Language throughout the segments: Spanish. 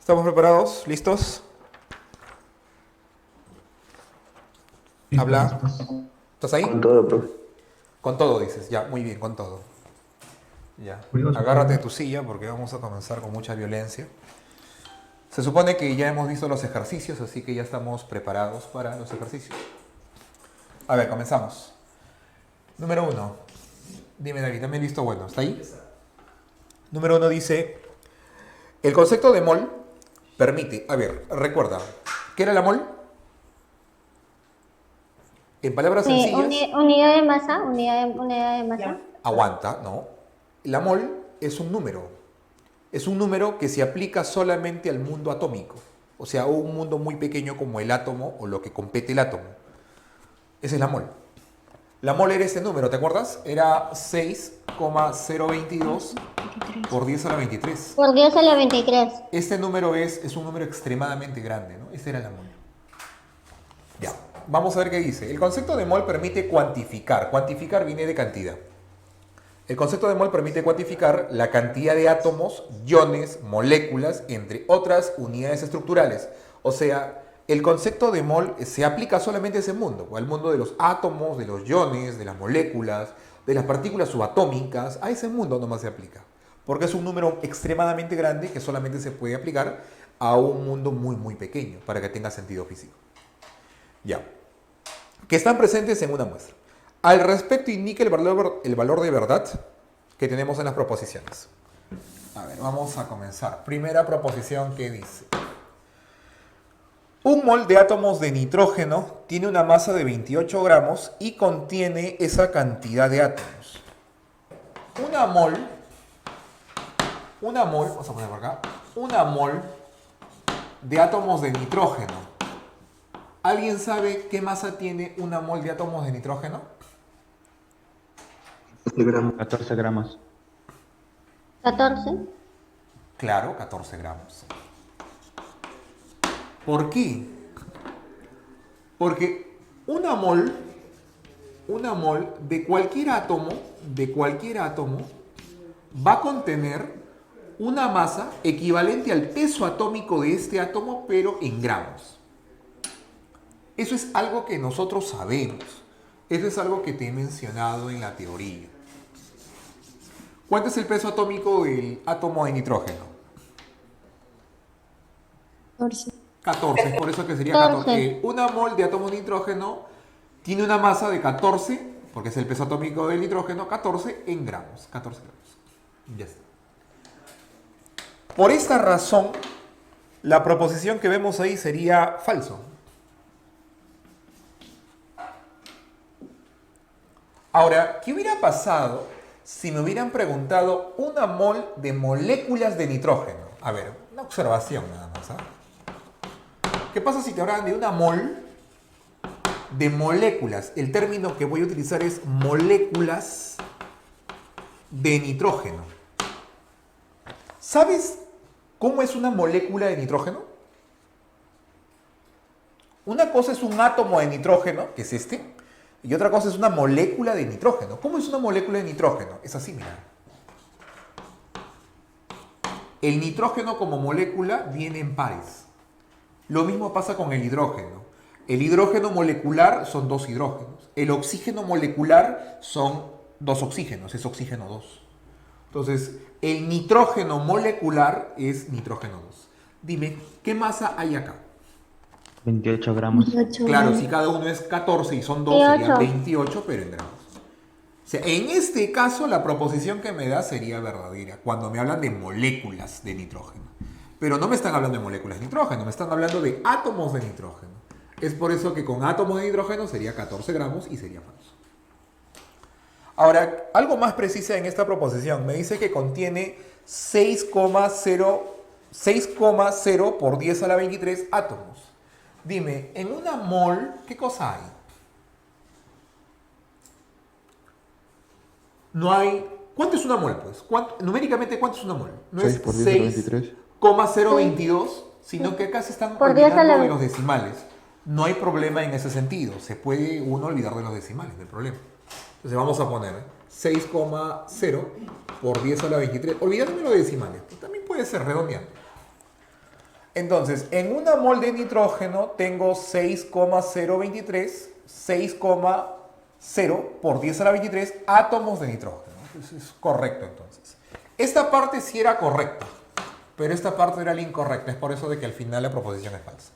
¿Estamos preparados? ¿Listos? Listos, Habla. listos. ¿Estás ahí? Con todo, profe. Con todo, dices. Ya, muy bien, con todo. Ya. Curioso, Agárrate de curioso. tu silla porque vamos a comenzar con mucha violencia. Se supone que ya hemos visto los ejercicios, así que ya estamos preparados para los ejercicios. A ver, comenzamos. Número uno. Dime, David, dame el visto bueno. ¿Está ahí? Número uno dice: el concepto de mol permite. A ver, recuerda. ¿Qué era la mol? En palabras sencillas. Unidad de masa, unidad de masa. Aguanta, ¿no? La mol es un número. Es un número que se aplica solamente al mundo atómico. O sea, a un mundo muy pequeño como el átomo o lo que compete el átomo. Esa es la mol. La mol era ese número, ¿te acuerdas? Era 6,022 por 10 a la 23. Por 10 a la 23. Este número es un número extremadamente grande, ¿no? Esta era la mol. Ya, vamos a ver qué dice. El concepto de mol permite cuantificar. Cuantificar viene de cantidad. El concepto de mol permite cuantificar la cantidad de átomos, iones, moléculas, entre otras unidades estructurales. O sea, el concepto de mol se aplica solamente a ese mundo, al mundo de los átomos, de los iones, de las moléculas, de las partículas subatómicas. A ese mundo nomás se aplica. Porque es un número extremadamente grande que solamente se puede aplicar a un mundo muy, muy pequeño para que tenga sentido físico. Ya. Que están presentes en una muestra. Al respecto indica el valor de verdad que tenemos en las proposiciones. A ver, vamos a comenzar. Primera proposición que dice: un mol de átomos de nitrógeno tiene una masa de 28 gramos y contiene esa cantidad de átomos. Vamos a poner por acá, una mol de átomos de nitrógeno. ¿Alguien sabe qué masa tiene una mol de átomos de nitrógeno? 12 gramos. 14 gramos. 14. Claro, 14 gramos. ¿Por qué? Porque una mol de cualquier átomo, va a contener una masa equivalente al peso atómico de este átomo, pero en gramos. Eso es algo que nosotros sabemos. Eso es algo que te he mencionado en la teoría. ¿Cuánto es el peso atómico del átomo de nitrógeno? 14. 14, es por eso que sería 14. 14. Una mol de átomo de nitrógeno tiene una masa de 14, porque es el peso atómico del nitrógeno, 14 en gramos. 14 gramos. Ya está. Por esta razón, la proposición que vemos ahí sería falso. Ahora, ¿qué hubiera pasado si me hubieran preguntado una mol de moléculas de nitrógeno? A ver, una observación nada más. ¿Ah? ¿Qué pasa si te hablan de una mol de moléculas? El término que voy a utilizar es moléculas de nitrógeno. ¿Sabes cómo es una molécula de nitrógeno? Una cosa es un átomo de nitrógeno, que es este, y otra cosa es una molécula de nitrógeno. ¿Cómo es una molécula de nitrógeno? Es así, mira. El nitrógeno como molécula viene en pares. Lo mismo pasa con el hidrógeno. El hidrógeno molecular son 2 hidrógenos. El oxígeno molecular son 2 oxígenos, es oxígeno 2. Entonces, el nitrógeno molecular es nitrógeno 2. Dime, ¿qué masa hay acá? 28 gramos. 28. Claro, si cada uno es 14 y son 2, 28. serían 28, pero en gramos. O sea, en este caso, la proposición que me da sería verdadera, cuando me hablan de moléculas de nitrógeno. Pero no me están hablando de moléculas de nitrógeno, me están hablando de átomos de nitrógeno. Es por eso que con átomos de nitrógeno sería 14 gramos y sería falso. Ahora, algo más precisa en esta proposición. Me dice que contiene 6,0 por 10 a la 23 átomos. Dime, en una mol, ¿qué cosa hay? No hay... ¿Cuánto es una mol, pues? Numéricamente, ¿cuánto es una mol? No 6 es por 10 a la 23. 6,022, sino que acá se están Por 10 a olvidando la de los decimales. No hay problema en ese sentido. Se puede uno olvidar de los decimales, no hay problema. Entonces vamos a poner 6,0 por 10 a la 23. Olvidándome los decimales. También puede ser redondeando. Entonces, en una mol de nitrógeno tengo 6,0 por 10 a la 23 átomos de nitrógeno. Eso es correcto, entonces. Esta parte sí era correcta, pero esta parte era la incorrecta. Es por eso de que al final la proposición es falsa.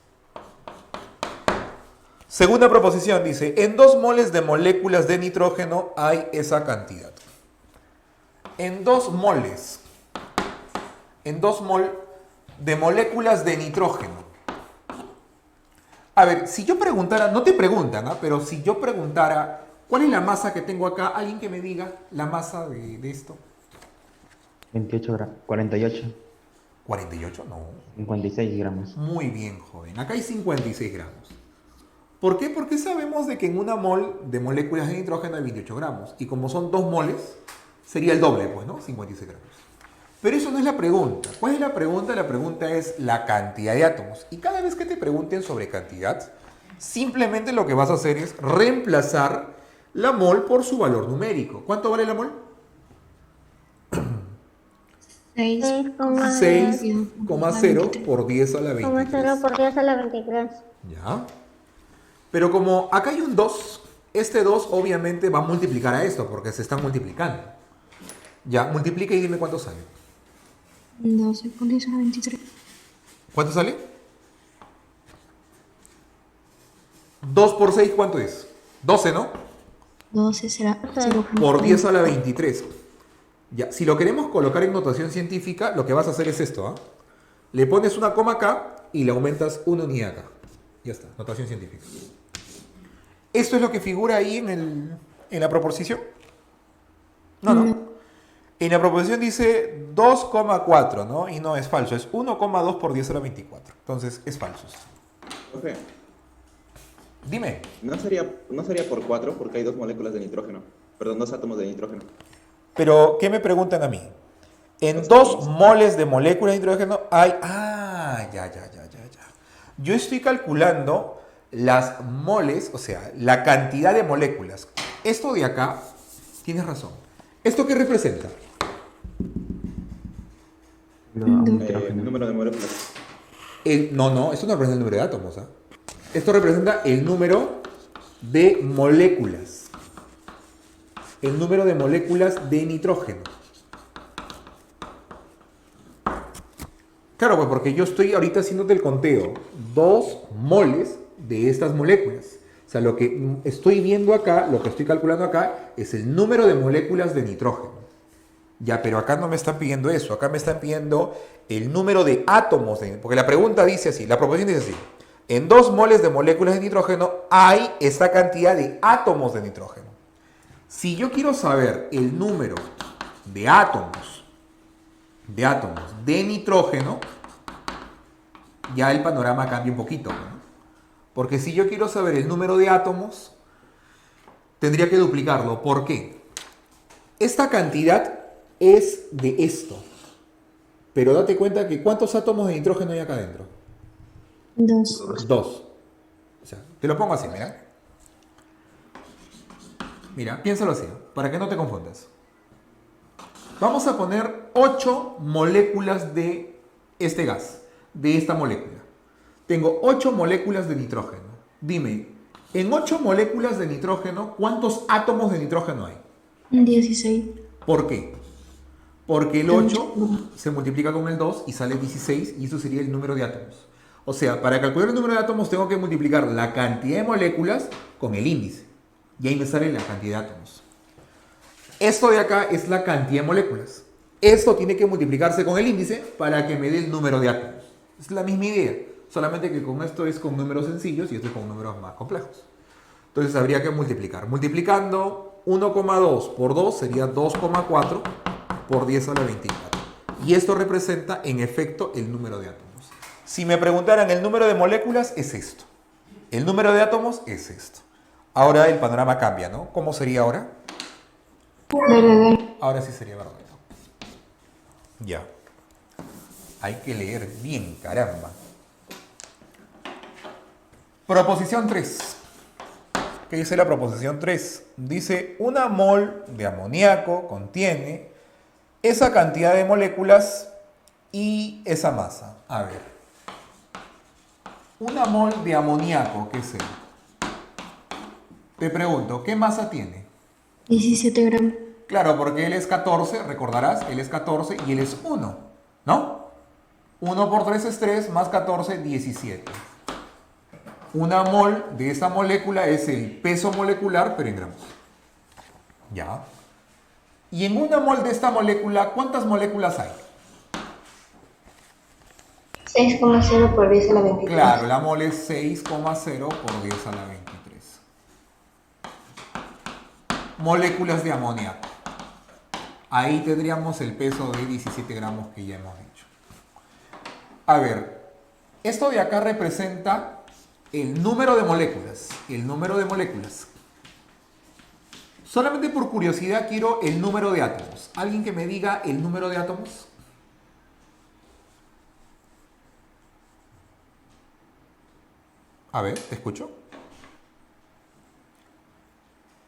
Segunda proposición dice, en 2 moles de moléculas de nitrógeno hay esa cantidad. En 2 moles de moléculas de nitrógeno. A ver, si yo preguntara, no te preguntan, ¿ah? Pero si yo preguntara, ¿cuál es la masa que tengo acá? Alguien que me diga la masa de esto. 28 gramos. 48. 48, no. 56 gramos. Muy bien, joven. Acá hay 56 gramos. ¿Por qué? Porque sabemos de que en una mol de moléculas de nitrógeno hay 28 gramos. Y como son 2 moles, sería el doble, pues, ¿no? 56 gramos. Pero eso no es la pregunta. ¿Cuál es la pregunta? La pregunta es la cantidad de átomos. Y cada vez que te pregunten sobre cantidad, simplemente lo que vas a hacer es reemplazar la mol por su valor numérico. ¿Cuánto vale la mol? 6,0 por 10 a la 23. 0 por 10 a la 23. Ya. Pero como acá hay un 2, este 2 obviamente va a multiplicar a esto, porque se están multiplicando. Ya, multiplica y dime cuánto sale. 12 por 10 a la 23. ¿Cuánto sale? 2 por 6, ¿cuánto es? 12, ¿no? 12 será 0. Por 10 a la 23. Ya, si lo queremos colocar en notación científica, lo que vas a hacer es esto, ¿ah? Le pones una coma acá y le aumentas una unidad acá. Ya está, notación científica. ¿Esto es lo que figura ahí en la proposición? No. En la proposición dice 2,4, ¿no? Y no, es falso. Es 1,2 por 10 a la 24. Entonces, es falso. Profe, Dime. ¿no sería por 4 porque hay 2 moléculas de nitrógeno? Perdón, 2 átomos de nitrógeno. Pero, ¿qué me preguntan a mí? En 2 moles de moléculas de nitrógeno hay... Ya. Yo estoy calculando las moles, o sea, la cantidad de moléculas. Esto de acá, tienes razón. ¿Esto qué representa? Número de moléculas. No, esto no representa el número de átomos. ¿Ah? Esto representa el número de moléculas. El número de moléculas de nitrógeno. Claro, pues porque yo estoy ahorita haciéndote el conteo. 2 moles de estas moléculas. O sea, lo que estoy viendo acá, lo que estoy calculando acá, es el número de moléculas de nitrógeno. Ya, pero acá no me están pidiendo eso. Acá me están pidiendo el número de átomos. Porque la pregunta dice así, la proposición dice así. En 2 moles de moléculas de nitrógeno hay esta cantidad de átomos de nitrógeno. Si yo quiero saber el número de átomos de nitrógeno, ya el panorama cambia un poquito, ¿no? Porque si yo quiero saber el número de átomos, tendría que duplicarlo. ¿Por qué? Esta cantidad es de esto. Pero date cuenta que ¿cuántos átomos de nitrógeno hay acá adentro? 2. 2. O sea, te lo pongo así, mira. Mira, piénsalo así, para que no te confundas. Vamos a poner 8 moléculas de este gas, de esta molécula. Tengo 8 moléculas de nitrógeno. Dime, en 8 moléculas de nitrógeno, ¿cuántos átomos de nitrógeno hay? 16. ¿Por qué? Porque el 8 se multiplica con el 2 y sale 16 y eso sería el número de átomos. O sea, para calcular el número de átomos tengo que multiplicar la cantidad de moléculas con el índice. Y ahí me sale la cantidad de átomos. Esto de acá es la cantidad de moléculas. Esto tiene que multiplicarse con el índice para que me dé el número de átomos. Es la misma idea, solamente que con esto es con números sencillos y esto es con números más complejos. Entonces habría que multiplicar. Multiplicando 1,2 por 2 sería 2,4 por 10 a la 24. Y esto representa en efecto el número de átomos. Si me preguntaran el número de moléculas, es esto. El número de átomos es esto. Ahora el panorama cambia, ¿no? ¿Cómo sería ahora? Ahora sí sería verdadero. Ya. Hay que leer bien, caramba. Proposición 3. ¿Qué dice la proposición 3? Dice, una mol de amoníaco contiene esa cantidad de moléculas y esa masa. A ver. Una mol de amoníaco, ¿qué es él? Te pregunto, ¿qué masa tiene? 17 gramos. Claro, porque él es 14, recordarás, él es 14 y él es 1, ¿no? 1 por 3 es 3, más 14, 17. Una mol de esta molécula es el peso molecular, pero en gramos. Ya. Y en una mol de esta molécula, ¿cuántas moléculas hay? 6,0 por 10 a la 23. Claro, la mol es 6,0 por 10 a la 23. Moléculas de amoníaco. Ahí tendríamos el peso de 17 gramos que ya hemos dicho. A ver, esto de acá representa el número de moléculas. El número de moléculas. Solamente por curiosidad quiero el número de átomos. ¿Alguien que me diga el número de átomos? A ver, te escucho.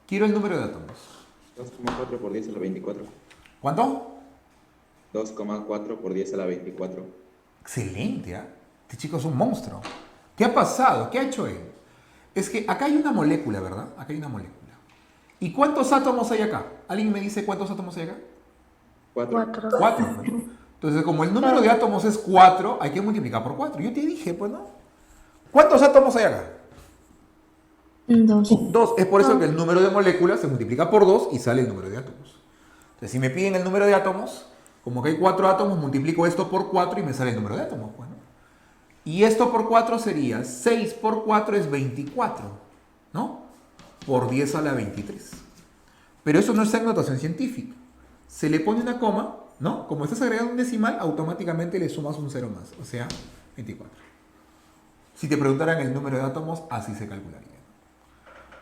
Quiero el número de átomos. 2,4 por 10 a la 24. ¿Cuánto? 2,4 por 10 a la 24. Excelente, ¿ah? Este chico es un monstruo. ¿Qué ha pasado? ¿Qué ha hecho él? Es que acá hay una molécula, ¿verdad? Acá hay una molécula. ¿Y cuántos átomos hay acá? ¿Alguien me dice cuántos átomos hay acá? 4. 4. ¿No? Entonces, como el número de átomos es 4, hay que multiplicar por 4. Yo te dije, pues, ¿no? ¿Cuántos átomos hay acá? 2. 2. Es por eso que el número de moléculas se multiplica por 2 y sale el número de átomos. Entonces, si me piden el número de átomos, como que hay 4 átomos, multiplico esto por 4 y me sale el número de átomos. Pues, ¿no? Y esto por 4 sería 6 por 4 es 24, ¿no? Por 10 a la 23. Pero eso no está en notación científica. Se le pone una coma, ¿no? Como estás agregando un decimal, automáticamente le sumas un 0 más, o sea, 24. Si te preguntaran el número de átomos, así se calcularía.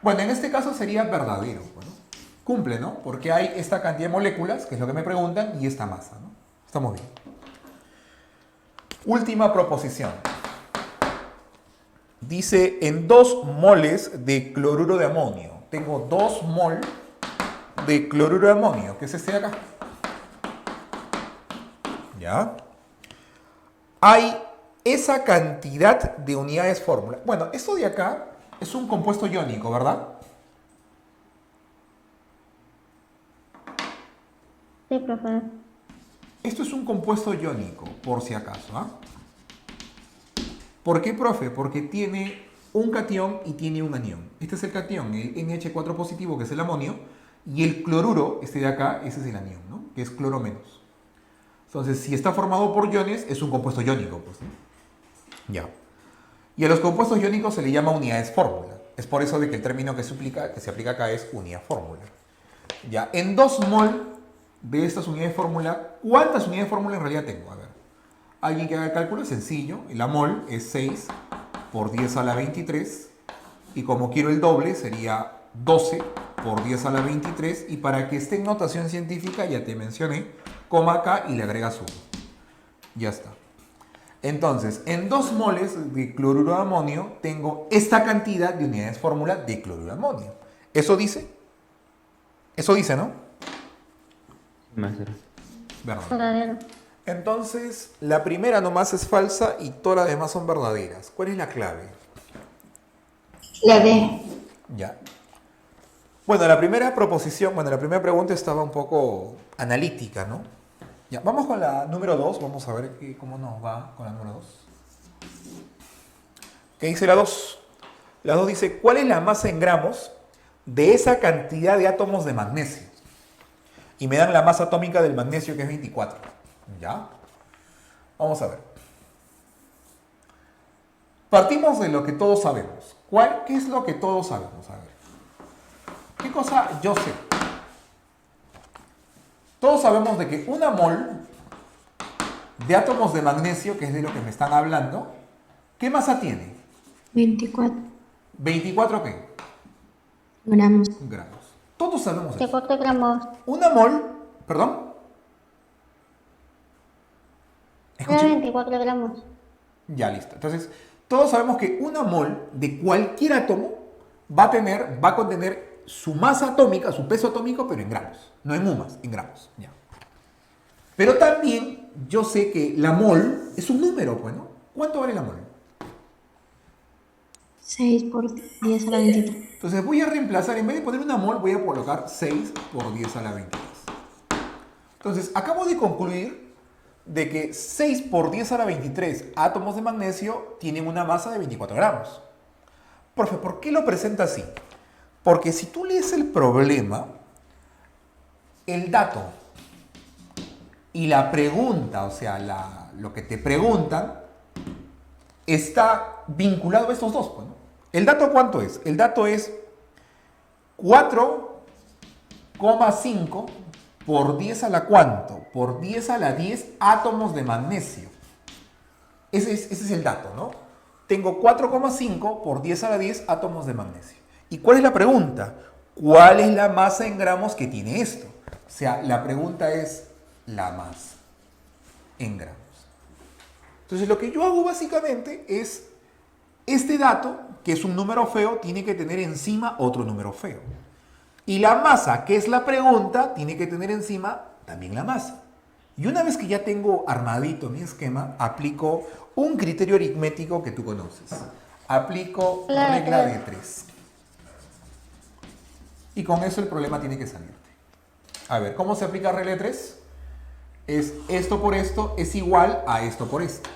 Bueno, en este caso sería verdadero, ¿no? Cumple, ¿no? Porque hay esta cantidad de moléculas, que es lo que me preguntan, y esta masa, ¿no? Estamos bien. Última proposición. Dice, en 2 moles de cloruro de amonio. Tengo 2 mol de cloruro de amonio, que es este de acá. ¿Ya? Hay esa cantidad de unidades fórmula. Bueno, esto de acá es un compuesto iónico, ¿verdad? Sí, profe. Esto es un compuesto iónico, por si acaso, ¿ah? ¿Por qué, profe? Porque tiene un catión y tiene un anión. Este es el catión, el NH4 positivo, que es el amonio, y el cloruro, este de acá, ese es el anión, ¿no? Que es cloro menos. Entonces, si está formado por iones, es un compuesto iónico, pues, ¿no? Ya. Y a los compuestos iónicos se le llama unidades fórmula. Es por eso de que el término que se aplica acá es unidad fórmula. Ya, en 2 mol de estas unidades fórmula, ¿cuántas unidades fórmula en realidad tengo? A ver, alguien que haga el cálculo es sencillo. La mol es 6 por 10 a la 23. Y como quiero el doble, sería 12 por 10 a la 23. Y para que esté en notación científica, ya te mencioné, coma acá y le agregas 1. Ya está. Entonces, en 2 moles de cloruro de amonio tengo esta cantidad de unidades fórmula de cloruro de amonio. ¿Eso dice? Eso dice, ¿no? Maestro. Verdad. Verdadero. Entonces, la primera nomás es falsa y todas las demás son verdaderas. ¿Cuál es la clave? La D. Ya. Bueno, la primera proposición, la primera pregunta estaba un poco analítica, ¿no? Ya, vamos con la número 2. Vamos a ver cómo nos va con la número 2. ¿Qué dice la 2? La 2 dice, ¿cuál es la masa en gramos de esa cantidad de átomos de magnesio? Y me dan la masa atómica del magnesio, que es 24. ¿Ya? Vamos a ver. Partimos de lo que todos sabemos. ¿Qué es lo que todos sabemos? A ver. ¿Qué cosa yo sé? Todos sabemos de que una mol de átomos de magnesio, que es de lo que me están hablando, ¿qué masa tiene? 24 ¿24 qué? gramos. Gramos. Todos sabemos eso. 24 gramos. Una mol, perdón. Era ¿Escuché? 24 gramos. Ya, listo. Entonces, todos sabemos que una mol de cualquier átomo va a contener su masa atómica, su peso atómico, pero en gramos. No en mumas, en gramos. Ya. Pero también yo sé que la mol es un número, pues, ¿no? ¿Cuánto vale la mol? 6 por 10 a la 23. Entonces voy a reemplazar, en vez de poner una mol, voy a colocar 6 por 10 a la 23. Entonces, acabo de concluir de que 6 por 10 a la 23 átomos de magnesio tienen una masa de 24 gramos. Profe, ¿por qué lo presenta así? Porque si tú lees el problema, el dato y la pregunta, o sea, lo que te preguntan, está vinculado a estos dos. Pues, ¿no? ¿El dato cuánto es? El dato es 4,5 por 10 a la cuánto? Por 10 a la 10 átomos de magnesio. Ese es el dato, ¿no? Tengo 4,5 por 10 a la 10 átomos de magnesio. ¿Y cuál es la pregunta? ¿Cuál es la masa en gramos que tiene esto? O sea, la pregunta es la masa en gramos. Entonces, lo que yo hago básicamente es, este dato, que es un número feo, tiene que tener encima otro número feo. Y la masa, que es la pregunta, tiene que tener encima también la masa. Y una vez que ya tengo armadito mi esquema, aplico un criterio aritmético que tú conoces. Aplico regla de 3. Y con eso el problema tiene que salirte. A ver, ¿cómo se aplica regla de 3? Es esto por esto es igual a esto por esto.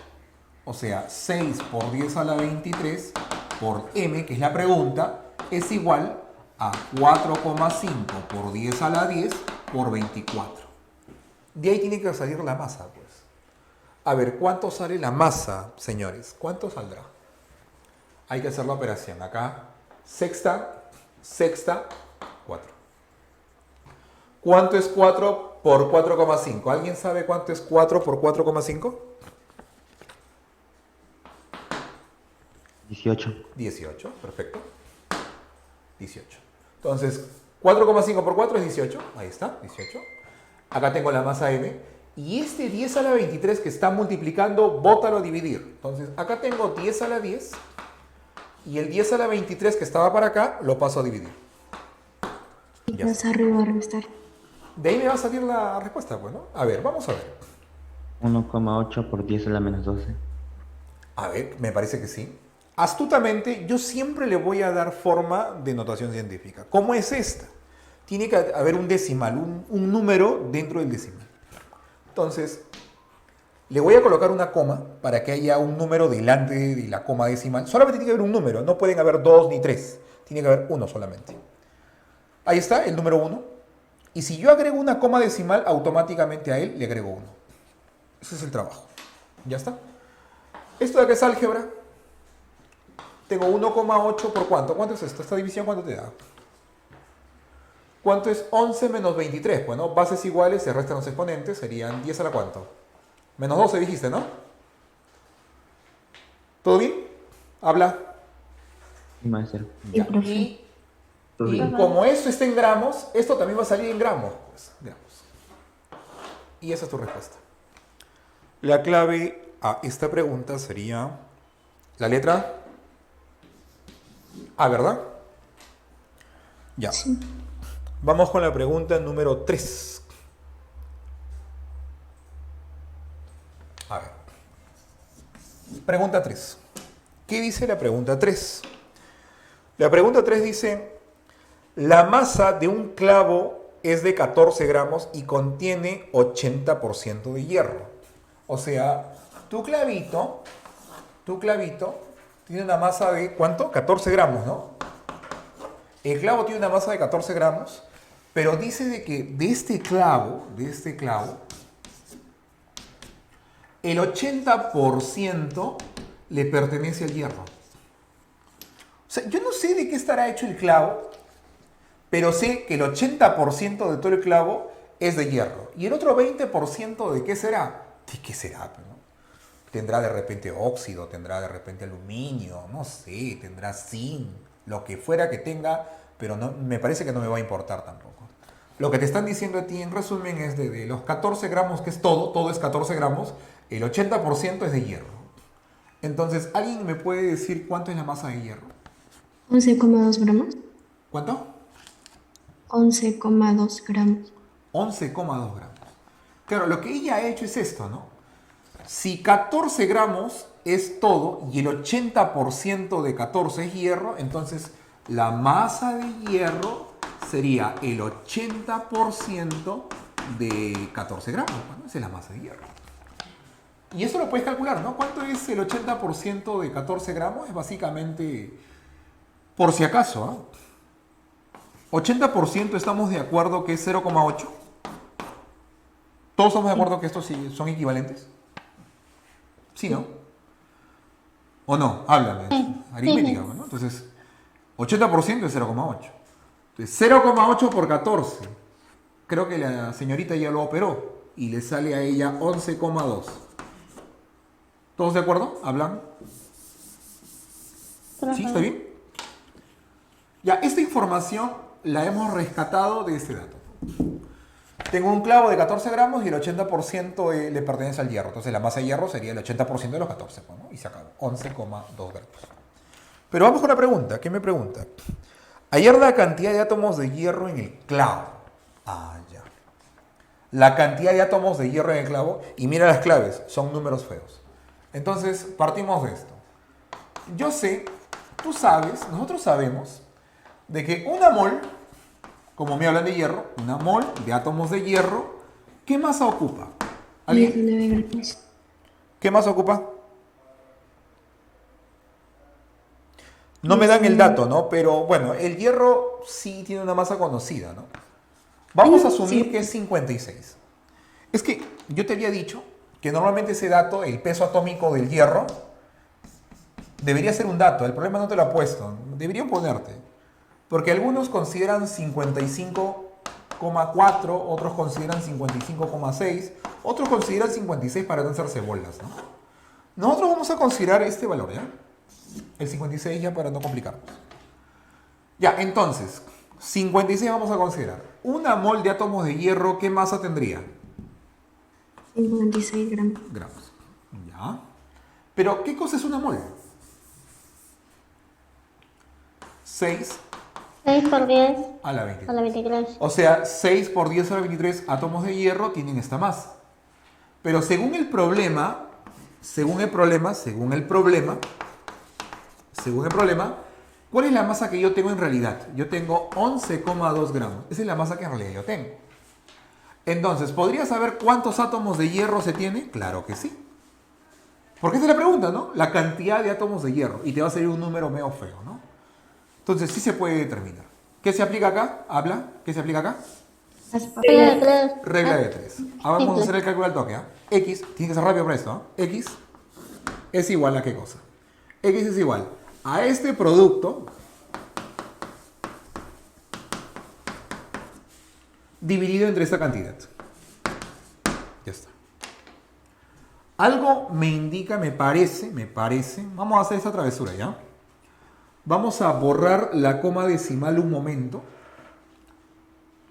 O sea, 6 por 10 a la 23 por m, que es la pregunta, es igual a 4,5 por 10 a la 10 por 24. De ahí tiene que salir la masa, pues. A ver, ¿cuánto sale la masa, señores? ¿Cuánto saldrá? Hay que hacer la operación. Acá, sexta, 4. ¿Cuánto es 4 por 4,5? ¿Alguien sabe cuánto es 4 por 4,5? 18. 18, perfecto. 18. Entonces, 4,5 por 4 es 18. Ahí está, 18. Acá tengo la masa m. Y este 10 a la 23 que está multiplicando, bótalo a dividir. Entonces, acá tengo 10 a la 10. Y el 10 a la 23 que estaba para acá, lo paso a dividir. Y Ya vas está. arriba a restar. De ahí me va a salir la respuesta, pues, ¿no? A ver, vamos a ver. 1,8 por 10 a la menos 12. A ver, me parece que sí. Astutamente, yo siempre le voy a dar forma de notación científica. ¿Cómo es esta? Tiene que haber un decimal, un número dentro del decimal. Entonces, le voy a colocar una coma para que haya un número delante de la coma decimal. Solamente tiene que haber un número, no pueden haber 2 ni 3. Tiene que haber uno solamente. Ahí está, el número 1. Y si yo agrego una coma decimal, automáticamente a él le agrego 1. Ese es el trabajo. ¿Ya está? Esto de acá es álgebra. Tengo 1,8 por ¿cuánto? ¿Cuánto es esto? ¿Esta división cuánto te da? ¿Cuánto es 11 menos 23? Bueno, bases iguales, se restan los exponentes, serían 10 a la ¿cuánto? Menos 12 dijiste, ¿no? ¿Todo bien? Habla. Sí, maestro. Ya. profe. Y como esto está en gramos, esto también va a salir en gramos. Pues, gramos. Y esa es tu respuesta. La clave a esta pregunta sería la letra A, ¿verdad? Ya. Sí. Vamos con la pregunta número 3. A ver. Pregunta 3. ¿Qué dice la pregunta 3? La pregunta 3 dice, la masa de un clavo es de 14 gramos y contiene 80% de hierro. O sea, tu clavito tiene una masa de, ¿cuánto? 14 gramos, ¿no? El clavo tiene una masa de 14 gramos, pero dice de que de este clavo, el 80% le pertenece al hierro. O sea, yo no sé de qué estará hecho el clavo, pero sé que el 80% de todo el clavo es de hierro. ¿Y el otro 20% de qué será? ¿De qué será? ¿No? Tendrá de repente óxido, tendrá de repente aluminio, no sé, tendrá zinc, lo que fuera que tenga, pero no, me parece que no me va a importar tampoco. Lo que te están diciendo a ti en resumen es de los 14 gramos, que es todo es 14 gramos, el 80% es de hierro. Entonces, ¿alguien me puede decir cuánto es la masa de hierro? 11,2 gramos. ¿Cuánto? 11,2 gramos. 11,2 gramos. Claro, lo que ella ha hecho es esto, ¿no? Si 14 gramos es todo y el 80% de 14 es hierro, entonces la masa de hierro sería el 80% de 14 gramos. Bueno, esa es la masa de hierro. Y eso lo puedes calcular, ¿no? ¿Cuánto es el 80% de 14 gramos? Es básicamente, por si acaso, ¿ah? 80% estamos de acuerdo que es 0,8. ¿Todos estamos de acuerdo que estos sí son equivalentes? ¿Sí, no? ¿O no? Háblame. Aritmética, ¿no? Entonces, 80% es 0,8. Entonces, 0,8 por 14. Creo que la señorita ya lo operó y le sale a ella 11,2. ¿Todos de acuerdo? ¿Hablan? ¿Sí? ¿Está bien? Ya, esta información la hemos rescatado de este dato. Tengo un clavo de 14 gramos y el 80% le pertenece al hierro. Entonces la masa de hierro sería el 80% de los 14. ¿No? Y se acabó. 11,2 gramos. Pero vamos con la pregunta. ¿Qué me pregunta? Hallar la cantidad de átomos de hierro en el clavo. Ah, ya. La cantidad de átomos de hierro en el clavo. Y mira las claves. Son números feos. Entonces, partimos de esto. Yo sé, tú sabes, nosotros sabemos de que una mol, como me hablan de hierro, una mol de átomos de hierro, ¿qué masa ocupa? ¿Alguien? 19 gramos. ¿Qué masa ocupa? No me dan el dato, ¿no? Pero bueno, el hierro sí tiene una masa conocida, ¿no? Vamos a asumir que es 56. Es que yo te había dicho que normalmente ese dato, el peso atómico del hierro, debería ser un dato. El problema no te lo ha puesto. Deberían ponerte. Porque algunos consideran 55,4, otros consideran 55,6, otros consideran 56 para no hacerse bolas, ¿no? Nosotros vamos a considerar este valor, ¿ya? El 56 ya para no complicarnos. Ya, entonces, 56 vamos a considerar. Una mol de átomos de hierro, ¿qué masa tendría? 56 gramos. Gramos. Ya. Pero, ¿qué cosa es una mol? 6 6 por 10 a la a 23. la 23. O sea, 6 por 10 a la 23 átomos de hierro tienen esta masa. Pero según el problema, ¿cuál es la masa que yo tengo en realidad? Yo tengo 11,2 gramos. Esa es la masa que en realidad yo tengo. Entonces, ¿podría saber cuántos átomos de hierro se tiene? Claro que sí. Porque esa es la pregunta, ¿no? La cantidad de átomos de hierro. Y te va a salir un número medio feo, ¿no? Entonces, sí se puede determinar. ¿Qué se aplica acá? ¿Habla? ¿Qué se aplica acá? Regla de 3. Regla de 3. Ahora vamos a hacer el cálculo al toque, ¿ah? X, tiene que ser rápido para esto, ¿ah? X es igual a ¿qué cosa? X es igual a este producto dividido entre esta cantidad. Ya está. Algo me indica, me parece, vamos a hacer esta travesura, ¿ya? Vamos a borrar la coma decimal un momento.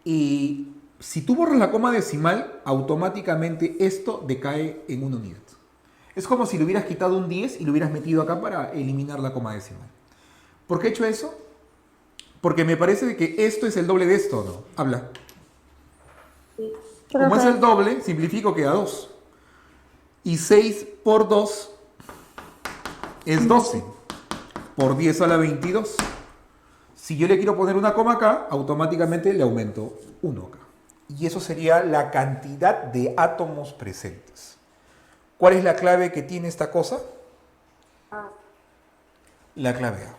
Y si tú borras la coma decimal, automáticamente esto decae en una unidad. Es como si le hubieras quitado un 10 y lo hubieras metido acá para eliminar la coma decimal. ¿Por qué he hecho eso? Porque me parece que esto es el doble de esto, ¿no? Habla. Como es el doble, simplifico, queda 2. Y 6 por 2 es 12. Por 10 a la 22. Si yo le quiero poner una coma acá, automáticamente le aumento 1 acá. Y eso sería la cantidad de átomos presentes. ¿Cuál es la clave que tiene esta cosa? La clave A.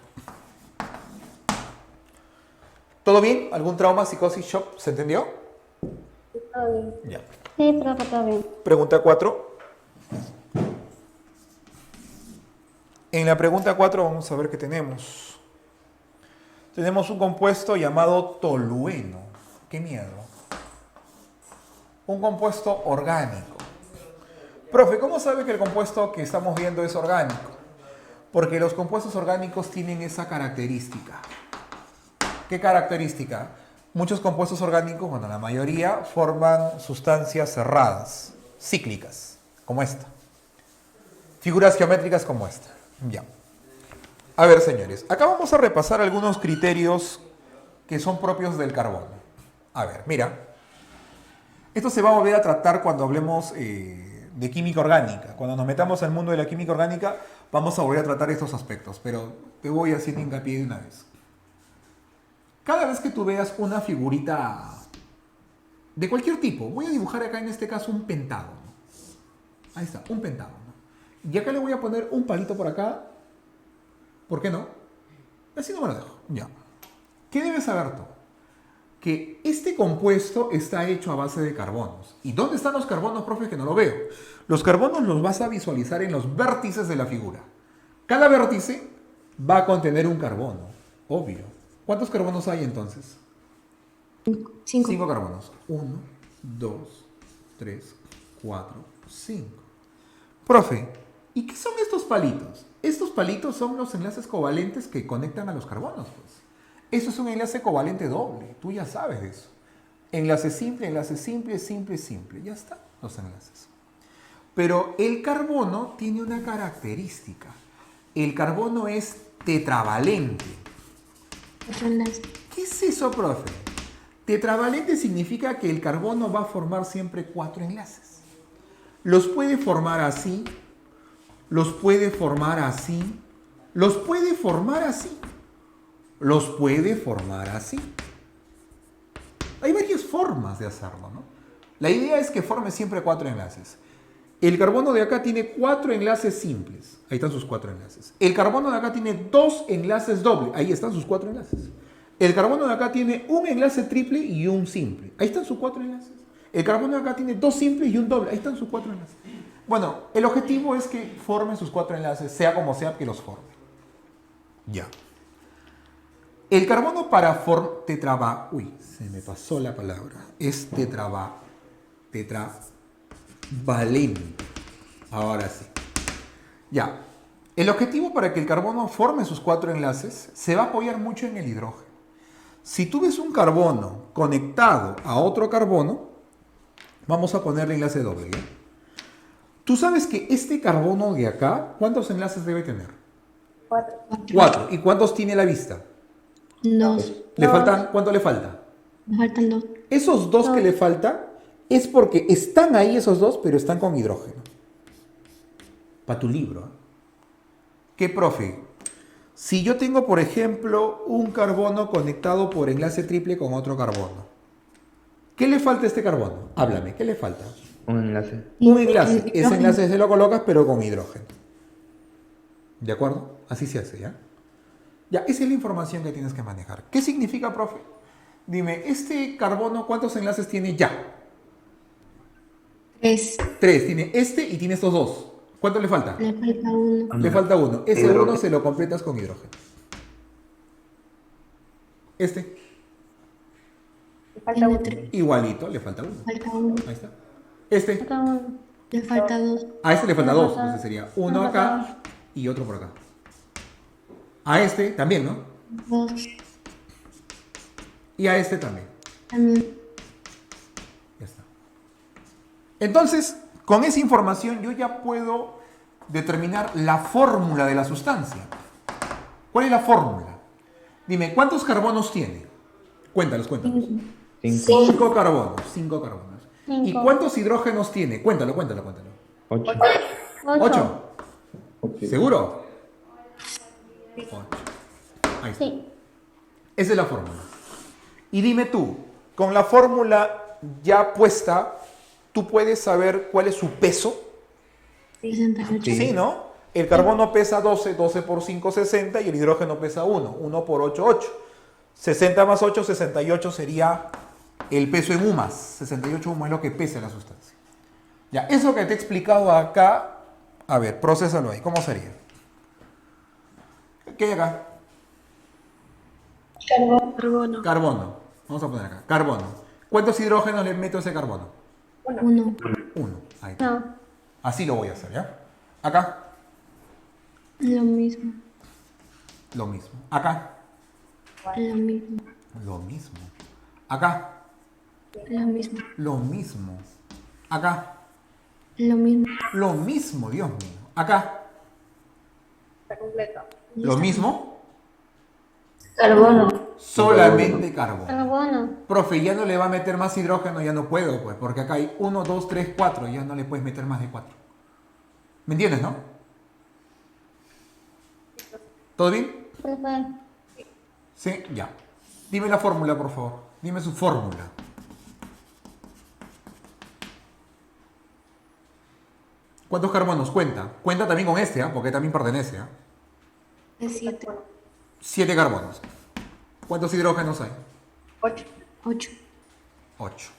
¿Todo bien? ¿Algún trauma, psicosis, shock? ¿Se entendió? Todo bien. Ya. Sí, profe, todo bien. Pregunta 4. En la pregunta 4 vamos a ver qué tenemos. Tenemos un compuesto llamado tolueno. ¡Qué miedo! Un compuesto orgánico. Profe, ¿cómo sabe que el compuesto que estamos viendo es orgánico? Porque los compuestos orgánicos tienen esa característica. ¿Qué característica? Muchos compuestos orgánicos, bueno, la mayoría, forman sustancias cerradas, cíclicas, como esta. Figuras geométricas como esta. Ya. A ver, señores, acá vamos a repasar algunos criterios que son propios del carbono. A ver, mira. Esto se va a volver a tratar cuando hablemos de química orgánica. Cuando nos metamos al mundo de la química orgánica, vamos a volver a tratar estos aspectos, pero te voy haciendo hincapié de una vez. Cada vez que tú veas una figurita de cualquier tipo, voy a dibujar acá en este caso un pentágono. Ahí está, un pentágono. Y acá le voy a poner un palito por acá. ¿Por qué no? Así no me lo dejo. Ya. ¿Qué debes saber tú? Que este compuesto está hecho a base de carbonos. ¿Y dónde están los carbonos, profe? Que no lo veo. Los carbonos los vas a visualizar en los vértices de la figura. Cada vértice va a contener un carbono, obvio. ¿Cuántos carbonos hay entonces? 5. 5 carbonos. 1, 2, 3, 4, 5. Profe, ¿y qué son estos palitos? Estos palitos son los enlaces covalentes que conectan a los carbonos, pues. Eso es un enlace covalente doble. Tú ya sabes de eso. Enlace simple, simple. Ya están los enlaces. Pero el carbono tiene una característica. El carbono es tetravalente. Otro enlace. ¿Qué es eso, profe? Tetravalente significa que el carbono va a formar siempre 4 enlaces. Los puede formar así, los puede formar así, los puede formar así, los puede formar así. Hay varias formas de hacerlo, ¿no? La idea es que forme siempre 4 enlaces. El carbono de acá tiene 4 enlaces simples. Ahí están sus 4 enlaces. El carbono de acá tiene 2 enlaces dobles. Ahí están sus 4 enlaces. El carbono de acá tiene un enlace triple y un simple. Ahí están sus 4 enlaces. El carbono de acá tiene 2 simples y un doble. Ahí están sus 4 enlaces. Bueno, el objetivo es que formen sus 4 enlaces, sea como sea que los forme. Ya. El carbono para uy, se me pasó la palabra. Es tetravalente. Ahora sí. Ya. El objetivo para que el carbono forme sus 4 enlaces se va a apoyar mucho en el hidrógeno. Si tú ves un carbono conectado a otro carbono, vamos a ponerle enlace doble, ¿ya? Tú sabes que este carbono de acá, ¿cuántos enlaces debe tener? 4. ¿Y cuántos tiene a la vista? 2. ¿Le faltan? ¿Cuánto le falta? Me faltan 2. Esos 2 que le faltan es porque están ahí esos 2, pero están con hidrógeno. Para tu libro. ¿Eh? ¿Qué, profe? Si yo tengo, por ejemplo, un carbono conectado por enlace triple con otro carbono, ¿qué le falta a este carbono? Háblame, ¿qué le falta? Un enlace. Un enlace. Ese Hidrógeno. enlace se lo colocas, pero con hidrógeno. ¿De acuerdo? Así se hace, ¿ya? Ya, esa es la información que tienes que manejar. ¿Qué significa, profe? Dime, ¿este carbono cuántos enlaces tiene ya? 3. 3. Tiene este y tiene estos 2. ¿Cuánto le falta? Le falta 1. Le falta 1. Ese Hidrógeno. 1 se lo completas con hidrógeno. Este, Tiene 3. igualito, le falta 1. Falta 1. Ahí está. Este, Falta uno. Le falta 2. a este le falta Le 2. falta- Entonces sería le uno falta acá y otro por acá. A este también, ¿no? 2. Y a este también. También. Ya está. Entonces, con esa información yo ya puedo determinar la fórmula de la sustancia. ¿Cuál es la fórmula? Dime, ¿cuántos carbonos tiene? Cuéntalos. 5. 5 carbonos. 5 carbonos. ¿Y Cinco. cuántos hidrógenos tiene? Cuéntalo. 8. 8. ¿Seguro? 8. Ahí está. Sí. Esa es la fórmula. Y dime tú, con la fórmula ya puesta, ¿tú puedes saber cuál es su peso? 68. Sí, ¿no? El carbono pesa 12, 12 por 5, 60, y el hidrógeno pesa 1, 1 por 8, 8. 60 más 8, 68 sería el peso en UMAS. 68 UMAS es lo que pesa la sustancia. Ya, eso que te he explicado acá, a ver, procésalo ahí. ¿Cómo sería? ¿Qué hay acá? Carbono. Carbono. Vamos a poner acá. Carbono. ¿Cuántos hidrógenos le meto a ese carbono? 1. 1. Ahí está. No. Así lo voy a hacer, ¿ya? Acá, Lo mismo. lo mismo. Acá, Lo mismo. lo mismo. Acá, Lo mismo. lo mismo. Acá, Lo mismo. lo mismo, Dios mío. Acá, lo mismo. Carbono. Solamente carbono. Carbono. Profe, ya no le va a meter más hidrógeno, ya no puedo, pues, porque acá hay 1, 2, 3, 4, ya no le puedes meter más de 4. ¿Me entiendes, no? ¿Todo bien? Profe. Sí, ya. Dime la fórmula, por favor. Dime su fórmula. ¿Cuántos carbonos cuenta? Cuenta también con este, porque también pertenece. Es 7. 7 carbonos. ¿Cuántos hidrógenos hay? 8. 8.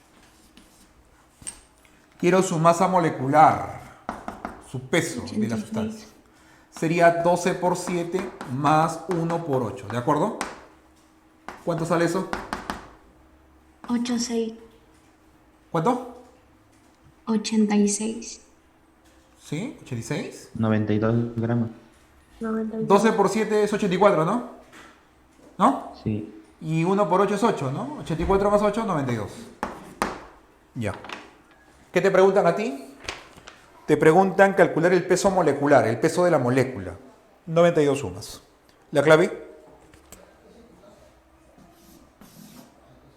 Quiero su masa molecular, su peso de la 86. sustancia. Sería 12 por 7 más 1 por 8, ¿de acuerdo? ¿Cuánto sale eso? 8, 6. ¿Cuánto? 86. ¿Sí? ¿86? 92 gramos. 12 por 7 es 84, ¿no? ¿No? Sí. Y 1 por 8 es 8, ¿no? 84 más 8, 92. Ya. ¿Qué te preguntan a ti? Te preguntan calcular el peso molecular, el peso de la molécula. 92 sumas. ¿La clave?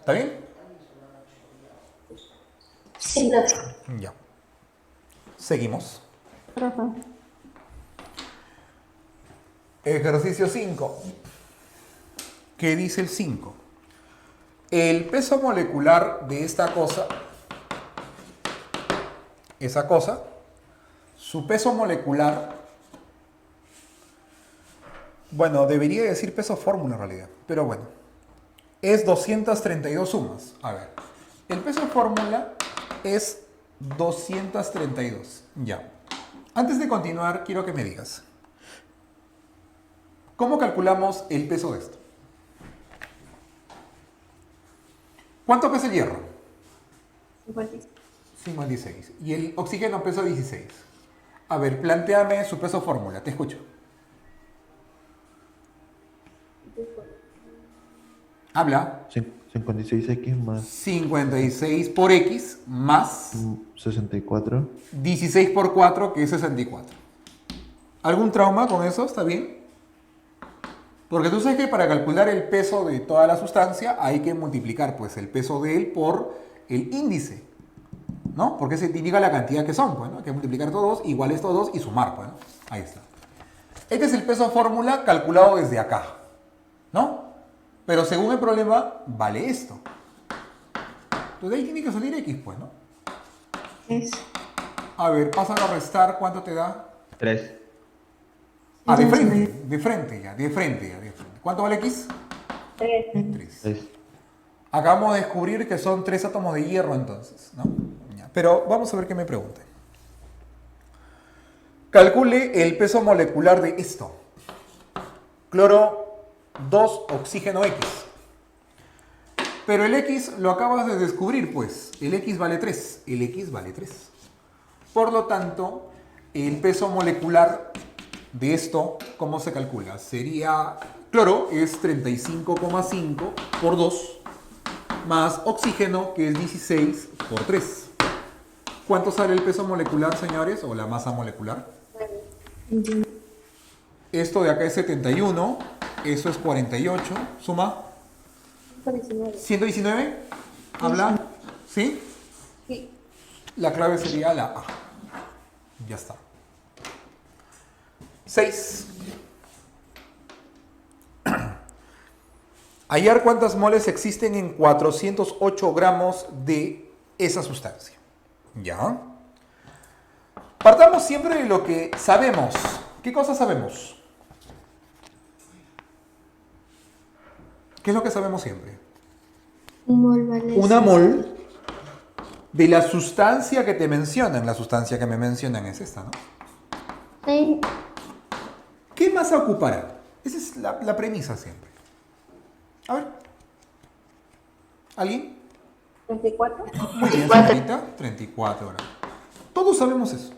¿Está bien? Sí. Ya. Seguimos. Profe. Ejercicio 5. ¿Qué dice el 5? El peso molecular de esta cosa, esa cosa, su peso molecular, bueno, debería decir peso fórmula en realidad, pero bueno, es 232 sumas. A ver, el peso fórmula es 232. Ya. Antes de continuar, quiero que me digas, ¿cómo calculamos el peso de esto? ¿Cuánto pesa el hierro? 56. Y el oxígeno pesa 16. A ver, plantéame su peso fórmula, te escucho. Habla. 56x más 56 por X más 64. 16 por 4, que es 64. ¿Algún trauma con eso? ¿Está bien? Porque tú sabes que para calcular el peso de toda la sustancia hay que multiplicar pues el peso de él por el índice, ¿no? Porque se te indica la cantidad que son, pues, ¿no? Hay que multiplicar todos, iguales todos y sumar, pues, ¿no? Ahí está. Este es el peso fórmula calculado desde acá, ¿no? Pero según el problema, vale esto. Entonces ahí tiene que salir X, pues, ¿no? Es A ver, pásalo a restar, ¿cuánto te da? 3. Ah, de frente, de frente ya, de frente ya, de frente. ¿Cuánto vale X? 3. 3. 3. Acabamos de descubrir que son 3 átomos de hierro entonces, ¿no? Ya, pero vamos a ver qué me pregunta. Calcule el peso molecular de esto. Cloro 2, oxígeno X. Pero el X lo acabas de descubrir, pues. El X vale 3. El X vale 3. Por lo tanto, el peso molecular de esto, ¿cómo se calcula? Sería, cloro es 35,5 por 2, más oxígeno, que es 16 por 3. ¿Cuánto sale el peso molecular, señores? O la masa molecular. 21. Esto de acá es 71, eso es 48, suma. 119, habla, ¿sí? Sí. La clave sería la A. Ya está. 6. Hallar cuántas moles existen en 408 gramos de esa sustancia. ¿Ya? Partamos siempre de lo que sabemos. ¿Qué cosas sabemos? ¿Qué es lo que sabemos siempre? Un mol vale. Una mol de la sustancia que te mencionan. La sustancia que me mencionan es esta, ¿no? Sí. ¿Qué masa ocupará? Esa es la premisa siempre. A ver. ¿Alguien? 24. Muy bien, señorita. 34 gramos. Todos sabemos eso.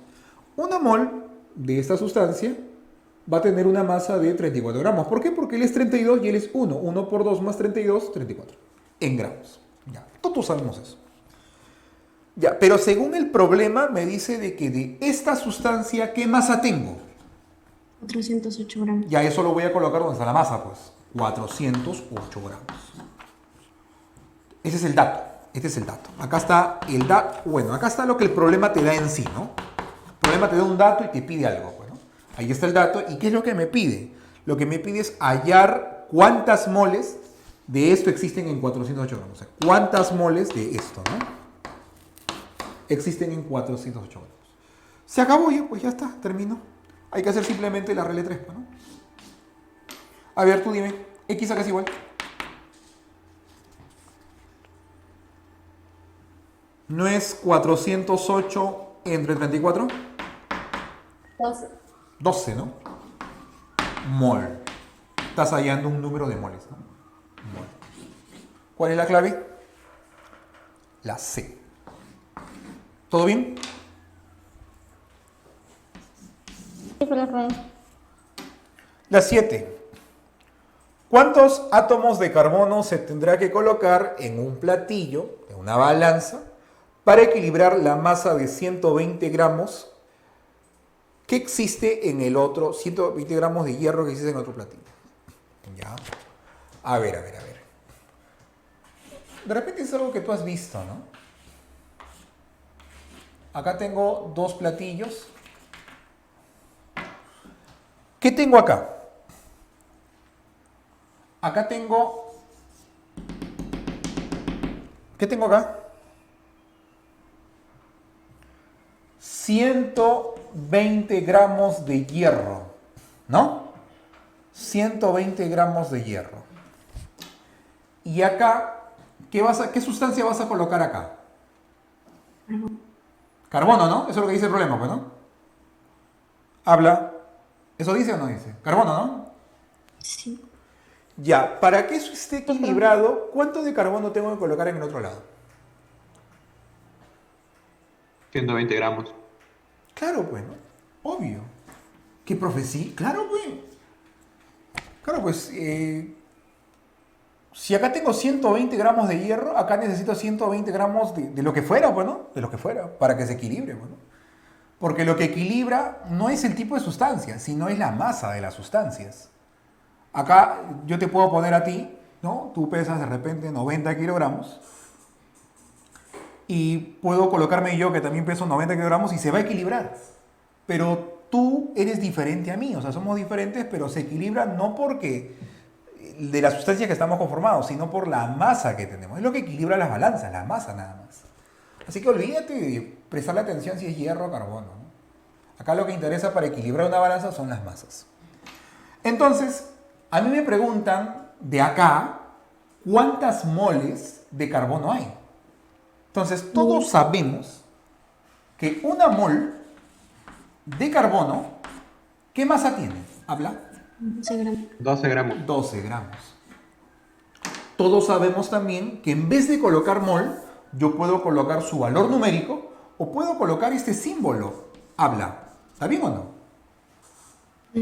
Una mol de esta sustancia va a tener una masa de 34 gramos. ¿Por qué? Porque él es 32 y él es 1. 1 por 2 más 32, 34. En gramos. Ya, todos sabemos eso. Ya, pero según el problema me dice de que de esta sustancia, ¿qué masa tengo? 408 gramos. Ya, eso lo voy a colocar donde está la masa, pues. 408 gramos. Ese es el dato. Este es el dato. Acá está el dato. Bueno, acá está lo que el problema te da en sí, ¿no? El problema te da un dato y te pide algo. Bueno, ahí está el dato. ¿Y qué es lo que me pide? Lo que me pide es hallar cuántas moles de esto existen en 408 gramos. O sea, cuántas moles de esto, ¿no? Existen en 408 gramos. Se acabó ya, pues ya está, terminó. Hay que hacer simplemente la regla 3, ¿no? A ver, tú dime, X acá es igual. ¿No es 408 entre 34? 12. 12, ¿no? Mol. Estás hallando un número de moles, ¿no? Mol. ¿Cuál es la clave? La C. ¿Todo bien? Sí, profe. La 7. ¿Cuántos átomos de carbono se tendrá que colocar en un platillo, en una balanza, para equilibrar la masa de 120 gramos que existe en el otro, 120 gramos de hierro que existe en otro platillo? Ya. A ver. De repente es algo que tú has visto, ¿no? Acá tengo dos platillos. ¿Qué tengo acá? Acá tengo... ¿Qué tengo acá? 120 gramos de hierro, ¿no? 120 gramos de hierro. Y acá, ¿qué sustancia vas a colocar acá? Carbono, ¿no? Eso es lo que dice el problema, pues, ¿no? Habla. ¿Eso dice o no dice? Carbono, ¿no? Sí. Ya, para que eso esté equilibrado, ¿cuánto de carbono tengo que colocar en el otro lado? 120 gramos. Claro, pues, ¿no? Obvio. ¿Qué profecía? Claro, pues. Claro, pues, si acá tengo 120 gramos de hierro, acá necesito 120 gramos de lo que fuera, pues, ¿no? De lo que fuera, para que se equilibre, pues, ¿no? Porque lo que equilibra no es el tipo de sustancia, sino es la masa de las sustancias. Acá yo te puedo poner a ti, ¿no? Tú pesas de repente 90 kilogramos y puedo colocarme yo que también peso 90 kilogramos y se va a equilibrar. Pero tú eres diferente a mí, o sea, somos diferentes, pero se equilibra no porque de la sustancia que estamos conformados, sino por la masa que tenemos. Es lo que equilibra las balanzas, la masa nada más. Así que olvídate de prestarle atención si es hierro o carbono, ¿no? Acá lo que interesa para equilibrar una balanza son las masas. Entonces, a mí me preguntan de acá cuántas moles de carbono hay. Entonces, todos sabemos que una mol de carbono, ¿qué masa tiene? ¿Habla? 12 gramos. 12 gramos. 12 gramos. Todos sabemos también que en vez de colocar mol, yo puedo colocar su valor numérico o puedo colocar este símbolo. Habla. ¿Está bien o no?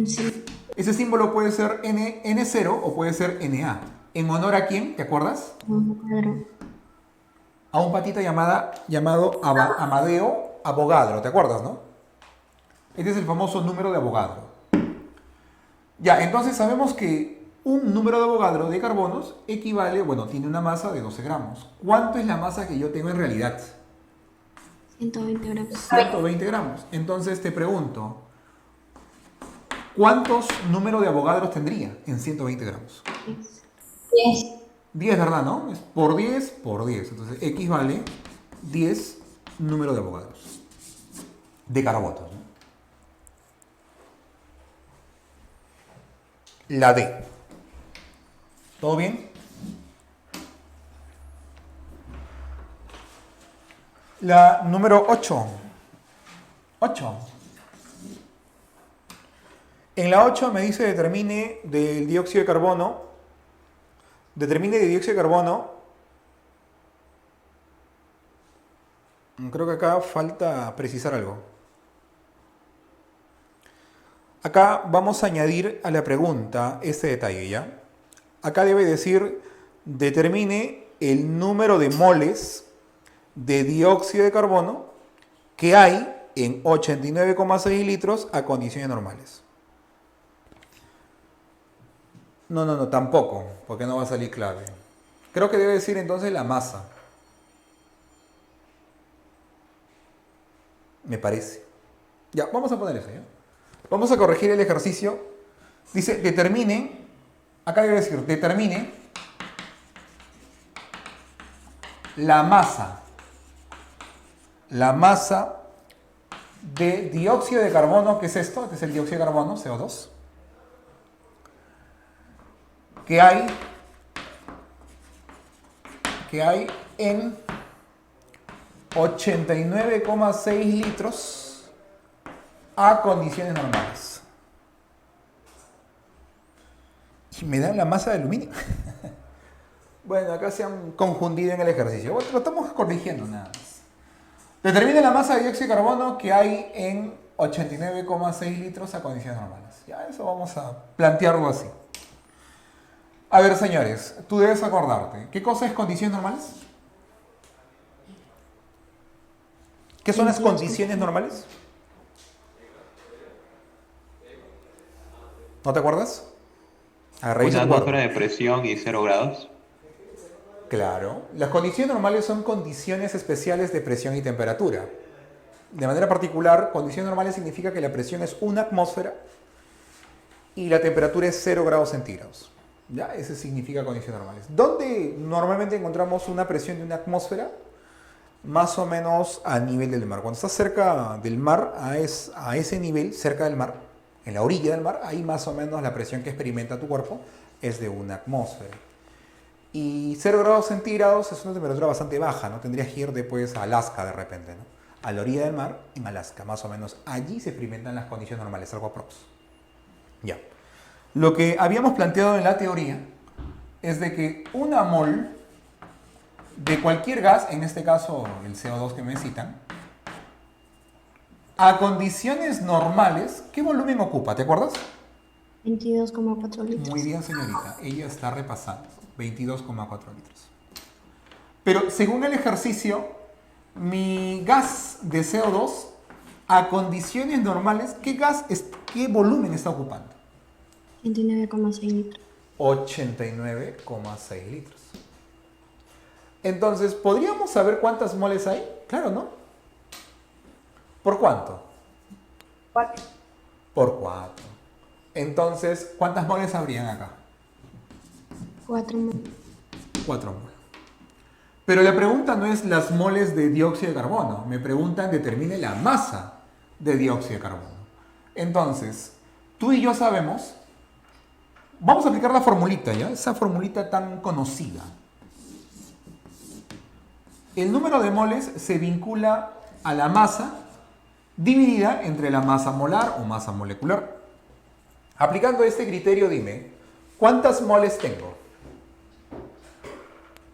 Sí. Ese símbolo puede ser N0 o puede ser Na. ¿En honor a quién? ¿Te acuerdas? Claro. A un patita llamado Amadeo Avogadro. ¿Te acuerdas, no? Este es el famoso número de Avogadro. Ya, entonces sabemos que un número de Avogadro de carbonos equivale, bueno, tiene una masa de 12 gramos. ¿Cuánto es la masa que yo tengo en realidad? 120 gramos. 120 gramos. Entonces te pregunto, ¿cuántos números de Avogadros tendría en 120 gramos? 10. 10, ¿verdad? ¿No? Es por 10 por 10. Entonces X vale 10 números de Avogadros. De carbonos, ¿no? La D. ¿Todo bien? La número 8. 8. En la 8 me dice determine del dióxido de carbono. Determine de dióxido de carbono. Creo que acá falta precisar algo. Acá vamos a añadir a la pregunta este detalle, ¿ya? Acá debe decir, determine el número de moles de dióxido de carbono que hay en 89,6 litros a condiciones normales. No, tampoco, porque no va a salir clave. Creo que debe decir entonces la masa. Me parece. Ya, vamos a poner eso, ¿ya? Vamos a corregir el ejercicio. Dice, determine, acá debe decir, determine la masa de dióxido de carbono, ¿qué es esto? Este es el dióxido de carbono, CO2, que hay en 89,6 litros a condiciones normales. Y me da la masa de aluminio. Bueno, acá se han confundido en el ejercicio. Bueno, lo estamos corrigiendo nada más. Determine la masa de dióxido de carbono que hay en 89,6 litros a condiciones normales. Ya, eso vamos a plantearlo así. A ver, señores, tú debes acordarte. ¿Qué cosa es condiciones normales? ¿Qué son las condiciones normales? ¿No te acuerdas? A ver, revisa Una tu cuaderno. atmósfera de presión y 0 grados. Claro. Las condiciones normales son condiciones especiales de presión y temperatura. De manera particular, condiciones normales significa que la presión es una atmósfera y la temperatura es 0 grados centígrados. ¿Ya? Eso significa condiciones normales. ¿Dónde normalmente encontramos una presión de una atmósfera? Más o menos a nivel del mar. Cuando estás cerca del mar, a ese nivel, cerca del mar, en la orilla del mar, ahí más o menos la presión que experimenta tu cuerpo es de una atmósfera. Y 0 grados centígrados es una temperatura bastante baja, ¿no? Tendrías que ir después a Alaska de repente, ¿no? A la orilla del mar, en Alaska, más o menos. Allí se experimentan las condiciones normales, algo aprox. Ya. Lo que habíamos planteado en la teoría es de que una mol de cualquier gas, en este caso el CO2 que me citan, a condiciones normales, ¿qué volumen ocupa? ¿Te acuerdas? 22,4 litros. Muy bien, señorita. Ella está repasando. 22,4 litros. Pero según el ejercicio, mi gas de CO2 a condiciones normales, ¿qué volumen está ocupando? 29,6 litros. 89,6 litros. Entonces, ¿podríamos saber cuántas moles hay? Claro, ¿no? ¿Por cuánto? 4. Por 4. Entonces, ¿cuántas moles habrían acá? 4 moles. 4 moles. Pero la pregunta no es las moles de dióxido de carbono. Me preguntan, determine la masa de dióxido de carbono. Entonces, tú y yo sabemos, vamos a aplicar la formulita, ¿ya? Esa formulita tan conocida. El número de moles se vincula a la masa dividida entre la masa molar o masa molecular. Aplicando este criterio, dime, ¿cuántas moles tengo?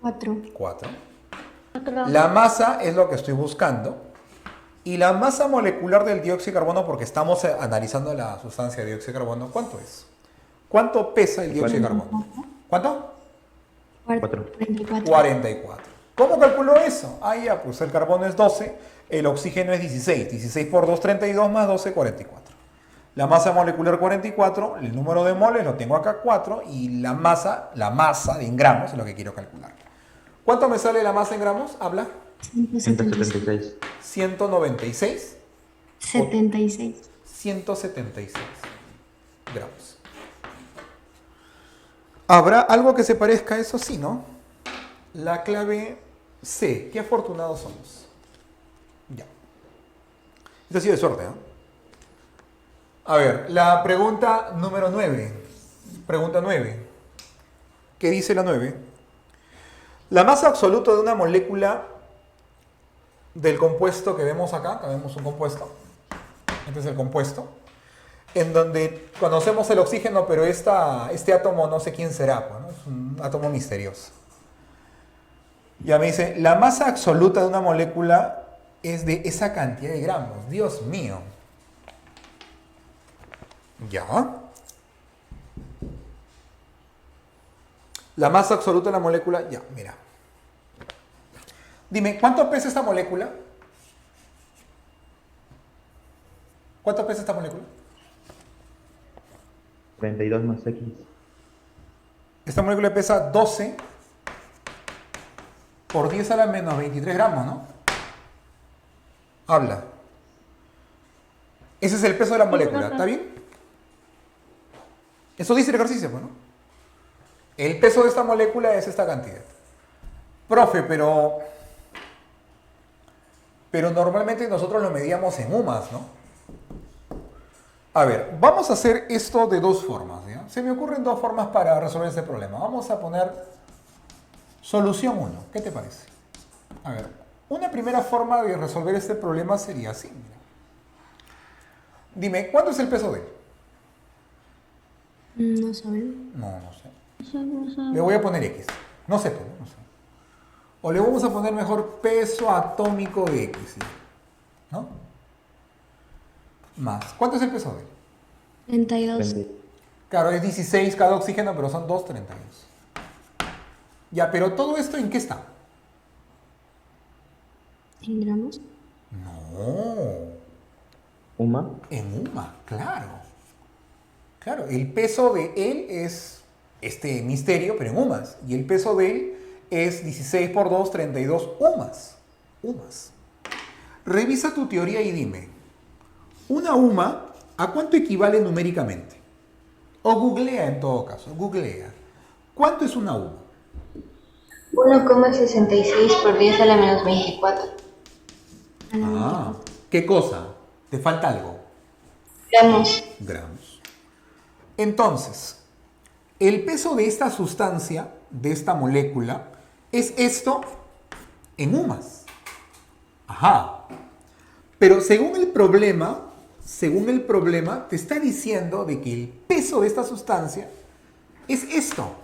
4. 4. La masa es lo que estoy buscando. Y la masa molecular del dióxido de carbono, porque estamos analizando la sustancia de dióxido de carbono, ¿cuánto es? ¿Cuánto pesa el dióxido de carbono? ¿Cuánto? 44. 44. ¿Cómo calculó eso? Ah, ya, pues el carbono es 12, el oxígeno es 16. 16 por 2, 32 más 12, 44. La masa molecular 44, el número de moles lo tengo acá 4 y la masa en gramos es lo que quiero calcular. ¿Cuánto me sale la masa en gramos? Habla. 176. 176. 196. 76. 176 gramos. ¿Habrá algo que se parezca a eso? Sí, ¿no? La clave C. Qué afortunados somos. Ya. Esto ha sido de suerte, ¿no? A ver, la pregunta número 9. Pregunta 9. ¿Qué dice la 9? La masa absoluta de una molécula del compuesto que vemos acá, vemos un compuesto. Este es el compuesto. En donde conocemos el oxígeno, pero este átomo no sé quién será, pues, ¿no? Es un átomo misterioso. Ya me dice, la masa absoluta de una molécula es de esa cantidad de gramos. Dios mío. ¿Ya? La masa absoluta de la molécula, ya, mira. Dime, ¿cuánto pesa esta molécula? ¿Cuánto pesa esta molécula? 32 más X. Esta molécula pesa 12 por 10 a la menos 23 gramos, ¿no? Habla. Ese es el peso de la molécula, ¿está bien? Eso dice el ejercicio, pues, ¿no? El peso de esta molécula es esta cantidad. Profe, pero normalmente nosotros lo medíamos en UMAS, ¿no? A ver, vamos a hacer esto de dos formas, ¿ya? Se me ocurren dos formas para resolver este problema. Vamos a poner solución 1. ¿Qué te parece? A ver, una primera forma de resolver este problema sería así. Mira. Dime, ¿cuánto es el peso de él? No saben. No sé. Le voy a poner X. No sé, pues, no sé. O le vamos a poner mejor peso atómico de X, ¿sí? ¿No? Más. ¿Cuánto es el peso de él? 32. Claro, es 16 cada oxígeno, pero son 2, 32. Ya, pero ¿todo esto en qué está? ¿En gramos? No. ¿Uma? En UMA, claro. Claro, el peso de él es este misterio, pero en UMAS. Y el peso de él es 16 por 2, 32 UMAS. UMAS. Revisa tu teoría y dime, una UMA, ¿a cuánto equivale numéricamente? O googlea en todo caso, googlea. ¿Cuánto es una UMA? 1,66 por 10 a la menos 24. Ah, ¿qué cosa? ¿Te falta algo? Gramos. Gramos. Entonces, el peso de esta sustancia, de esta molécula, es esto en UMAS. Ajá. Pero según el problema, te está diciendo de que el peso de esta sustancia es esto.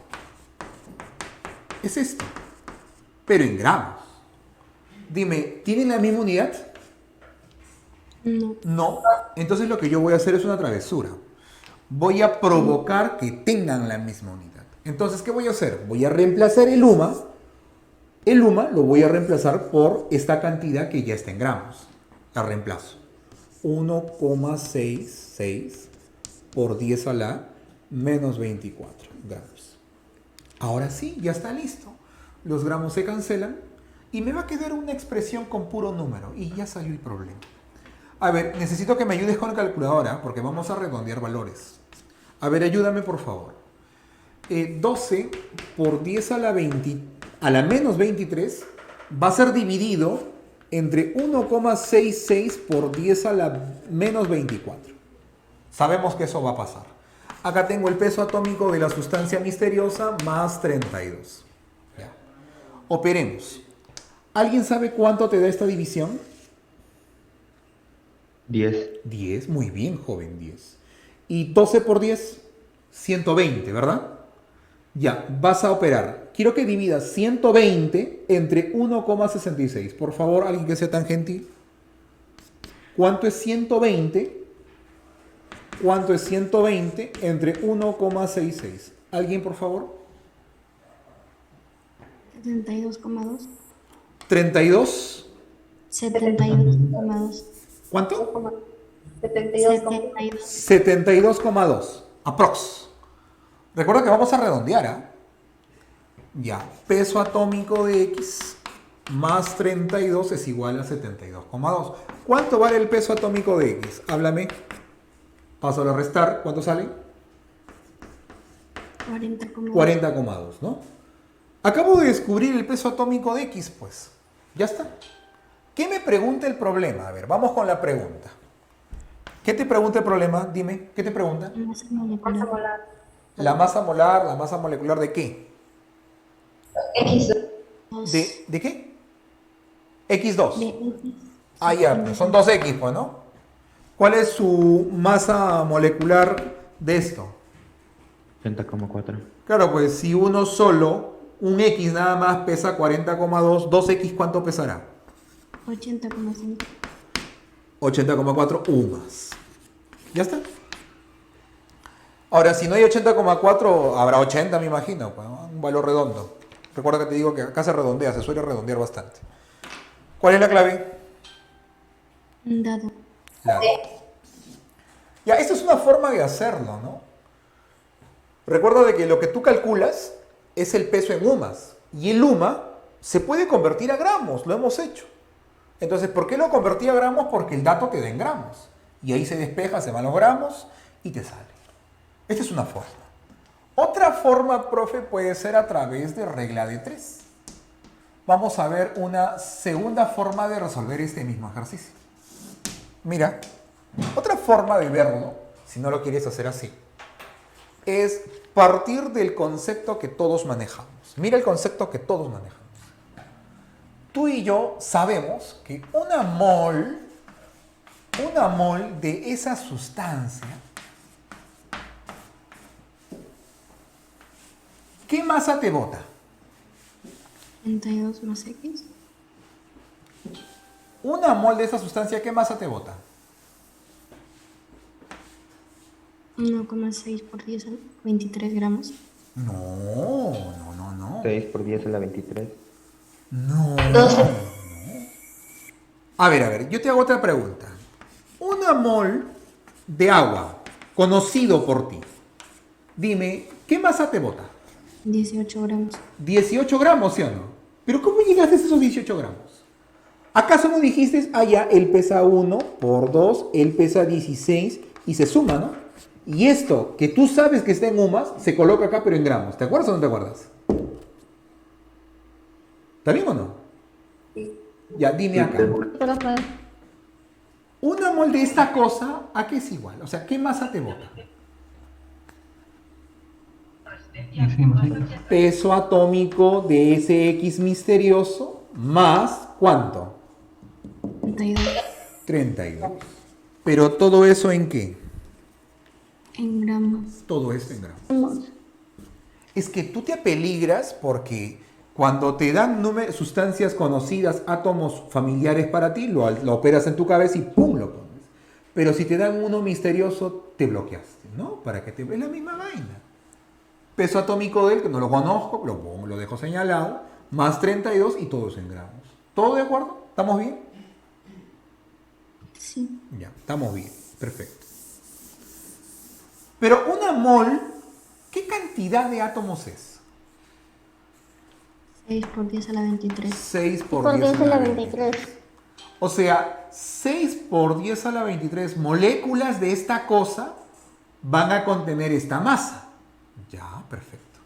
Es esto. Pero en gramos. Dime, ¿tienen la misma unidad? No. No. Entonces lo que yo voy a hacer es una travesura. Voy a provocar que tengan la misma unidad. Entonces, ¿qué voy a hacer? Voy a reemplazar el UMA. El UMA lo voy a reemplazar por esta cantidad que ya está en gramos. La reemplazo. 1,66 por 10 a la menos 24 gramos. Ahora sí, ya está listo. Los gramos se cancelan y me va a quedar una expresión con puro número. Y ya salió el problema. A ver, necesito que me ayudes con la calculadora porque vamos a redondear valores. A ver, ayúdame por favor. 12 por 10 a la menos 23 va a ser dividido entre 1,66 por 10 a la menos 24. Sabemos que eso va a pasar. Acá tengo el peso atómico de la sustancia misteriosa más 32. Ya. Operemos. ¿Alguien sabe cuánto te da esta división? 10. 10, muy bien, joven, 10. Y 12 por 10, 120, ¿verdad? Ya, vas a operar. Quiero que dividas 120 entre 1,66. Por favor, alguien que sea tan gentil. ¿Cuánto es 120? ¿Cuánto es 120 entre 1,66? ¿Alguien, por favor? 72,2. 32. 72,2. ¿Cuánto? 72,2. 72,2. Aprox. Recuerda que vamos a redondear, ¿ah? Ya. Peso atómico de X más 32 es igual a 72,2. ¿Cuánto vale el peso atómico de X? Háblame. Paso a restar. ¿Cuánto sale? 40,2. 40,2, ¿no? Acabo de descubrir el peso atómico de X, pues. Ya está. ¿Qué me pregunta el problema? A ver, vamos con la pregunta. ¿Qué te pregunta el problema? Dime, ¿qué te pregunta? Masa molecular. La masa molar, ¿la masa molecular de qué? X. ¿De qué? X2. De X. Ah, ya, pues son 2X, pues, ¿no? ¿Cuál es su masa molecular de esto? 30,4. Claro, pues si uno solo, un X nada más pesa 40,2, 2X ¿cuánto pesará? 80,5. 80,4 UMAS. ¿Ya está? Ahora, si no hay 80,4, habrá 80, me imagino, pues, ¿no? Un valor redondo. Recuerda que te digo que acá se redondea, se suele redondear bastante. ¿Cuál es la clave? Dado. La D. Ya, esta es una forma de hacerlo, ¿no? Recuerda de que lo que tú calculas es el peso en UMAS. Y el UMA se puede convertir a gramos, lo hemos hecho. Entonces, ¿por qué lo convertí a gramos? Porque el dato te da en gramos. Y ahí se despeja, se van los gramos y te sale. Esta es una forma. Otra forma, profe, puede ser a través de regla de 3. Vamos a ver una segunda forma de resolver este mismo ejercicio. Mira, otra forma de verlo, si no lo quieres hacer así, es partir del concepto que todos manejamos. Mira el concepto que todos manejamos. Tú y yo sabemos que una mol de esa sustancia, ¿qué masa te bota? 32 más X. Una mol de esa sustancia, ¿qué masa te bota? 1,6 por 10 a 23 gramos. No. 6 por 10 a la 23. No. 12. A ver, yo te hago otra pregunta. Una mol de agua, conocido por ti, dime, ¿qué masa te bota? 18 gramos. 18 gramos, ¿sí o no? Pero ¿cómo llegaste a esos 18 gramos? ¿Acaso no dijiste, ya, él pesa 1 por 2, él pesa 16 y se suma, ¿no? Y esto, que tú sabes que está en UMAS, se coloca acá pero en gramos. ¿Te acuerdas o no te acuerdas? ¿Está bien o no? Ya, dime acá. Una mol de esta cosa, ¿a qué es igual? O sea, ¿qué masa te bota? Peso atómico de ese X misterioso más, ¿cuánto? 32 32. Pero todo eso ¿en qué? en gramos. Todo esto en gramos. Es que tú te apeligras porque cuando te dan sustancias conocidas, átomos familiares para ti, lo operas en tu cabeza y ¡pum! Lo pones. Pero si te dan uno misterioso, te bloqueaste, ¿no? Para que te veas la misma vaina. Peso atómico de él, que no lo conozco, lo dejo señalado, más 32 y todo eso en gramos. ¿Todo de acuerdo? ¿Estamos bien? Sí. Ya, estamos bien. Perfecto. Pero una mol, ¿qué cantidad de átomos es? 6 por 10 a la 23. 6 por 10 a la 23. O sea, 6 por 10 a la 23 moléculas de esta cosa van a contener esta masa. Ya, perfecto.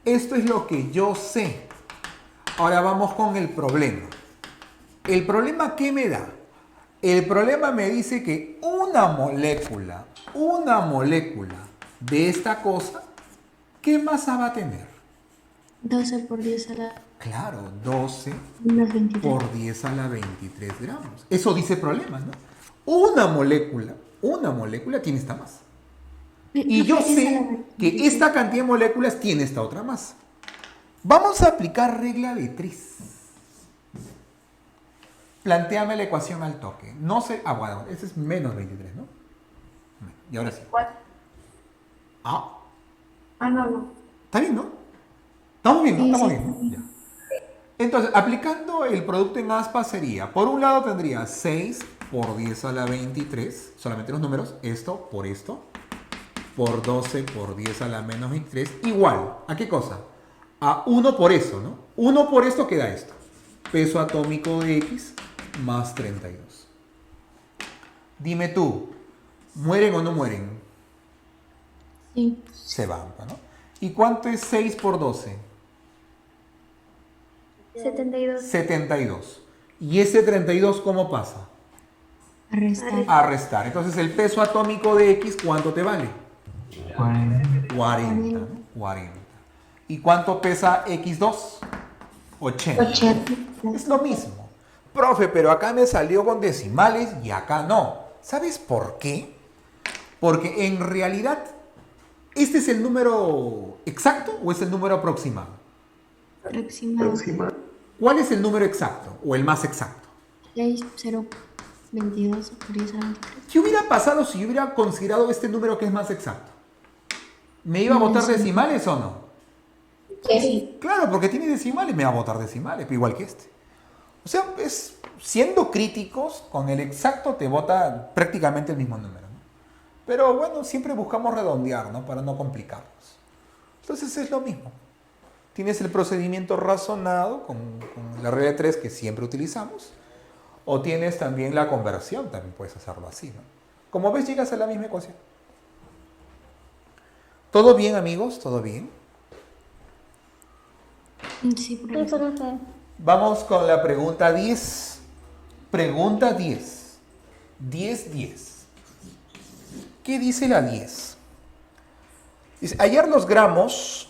Esto es lo que yo sé. Ahora vamos con el problema. ¿El problema qué me da? El problema me dice que una molécula de esta cosa, ¿qué masa va a tener? 12 por 10 a la Claro, 12 menos 23. por 10 a la 23 gramos. Eso dice el problema, ¿no? Una molécula tiene esta masa. Y yo sé que esta cantidad de moléculas tiene esta otra masa. Vamos a aplicar regla de 3. Plantéame la ecuación al toque. No sé. Bueno, ese es menos 23, ¿no? Y ahora sí. No. ¿Está bien, no? ¿Estamos bien, no? Sí, Estamos sí, bien, está bien. Ya. Entonces, aplicando el producto en aspa sería, por un lado tendría 6 por 10 a la 23, solamente los números, esto, por 12 por 10 a la menos 23, igual, ¿a qué cosa? A 1 por eso, ¿no? 1 por esto queda esto, peso atómico de X más 32. Dime tú, ¿mueren o no mueren? Sí. Se van, ¿no? ¿Y cuánto es 6 por 12? 72. 72. ¿Y ese 32 cómo pasa? A restar. A restar. Entonces el peso atómico de X, ¿cuánto te vale? 40. ¿no? 40. ¿Y cuánto pesa X2? 80. 80. Es lo mismo. Profe, pero acá me salió con decimales y acá no. ¿Sabes por qué? Porque en realidad, ¿este es el número exacto o es el número aproximado? Aproximado. ¿Cuál es el número exacto o el más exacto? 6, 0, 22 por 10 a la 23. ¿Qué hubiera pasado si yo hubiera considerado este número que es más exacto? ¿Me iba a botar decimales o no? Sí. Claro, porque tiene decimales, me va a botar decimales, igual que este. O sea, siendo críticos, con el exacto te bota prácticamente el mismo número, ¿no? Pero bueno, siempre buscamos redondear, ¿no? Para no complicarnos. Entonces es lo mismo. Tienes el procedimiento razonado con la regla de 3 que siempre utilizamos, o tienes también la conversión, también puedes hacerlo así, ¿no? Como ves, llegas a la misma ecuación. ¿Todo bien, amigos? ¿Todo bien? Sí, profesor. Vamos con la pregunta 10. Pregunta 10. 10. ¿Qué dice la 10? Dice, hallar los gramos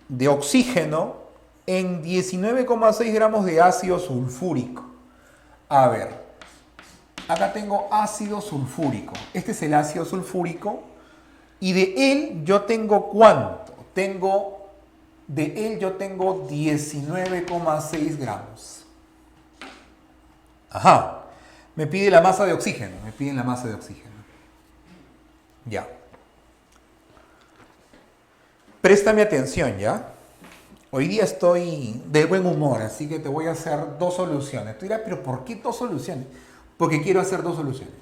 de oxígeno en 19,6 gramos de ácido sulfúrico. A ver, acá tengo ácido sulfúrico. Este es el ácido sulfúrico. Y de él yo tengo ¿cuánto? De él yo tengo 19,6 gramos. Ajá. Me pide la masa de oxígeno. Me piden la masa de oxígeno. Ya. Préstame atención, ¿ya? Hoy día estoy de buen humor, así que te voy a hacer 2 soluciones. Tú dirás, ¿pero por qué 2 soluciones? Porque quiero hacer 2 soluciones.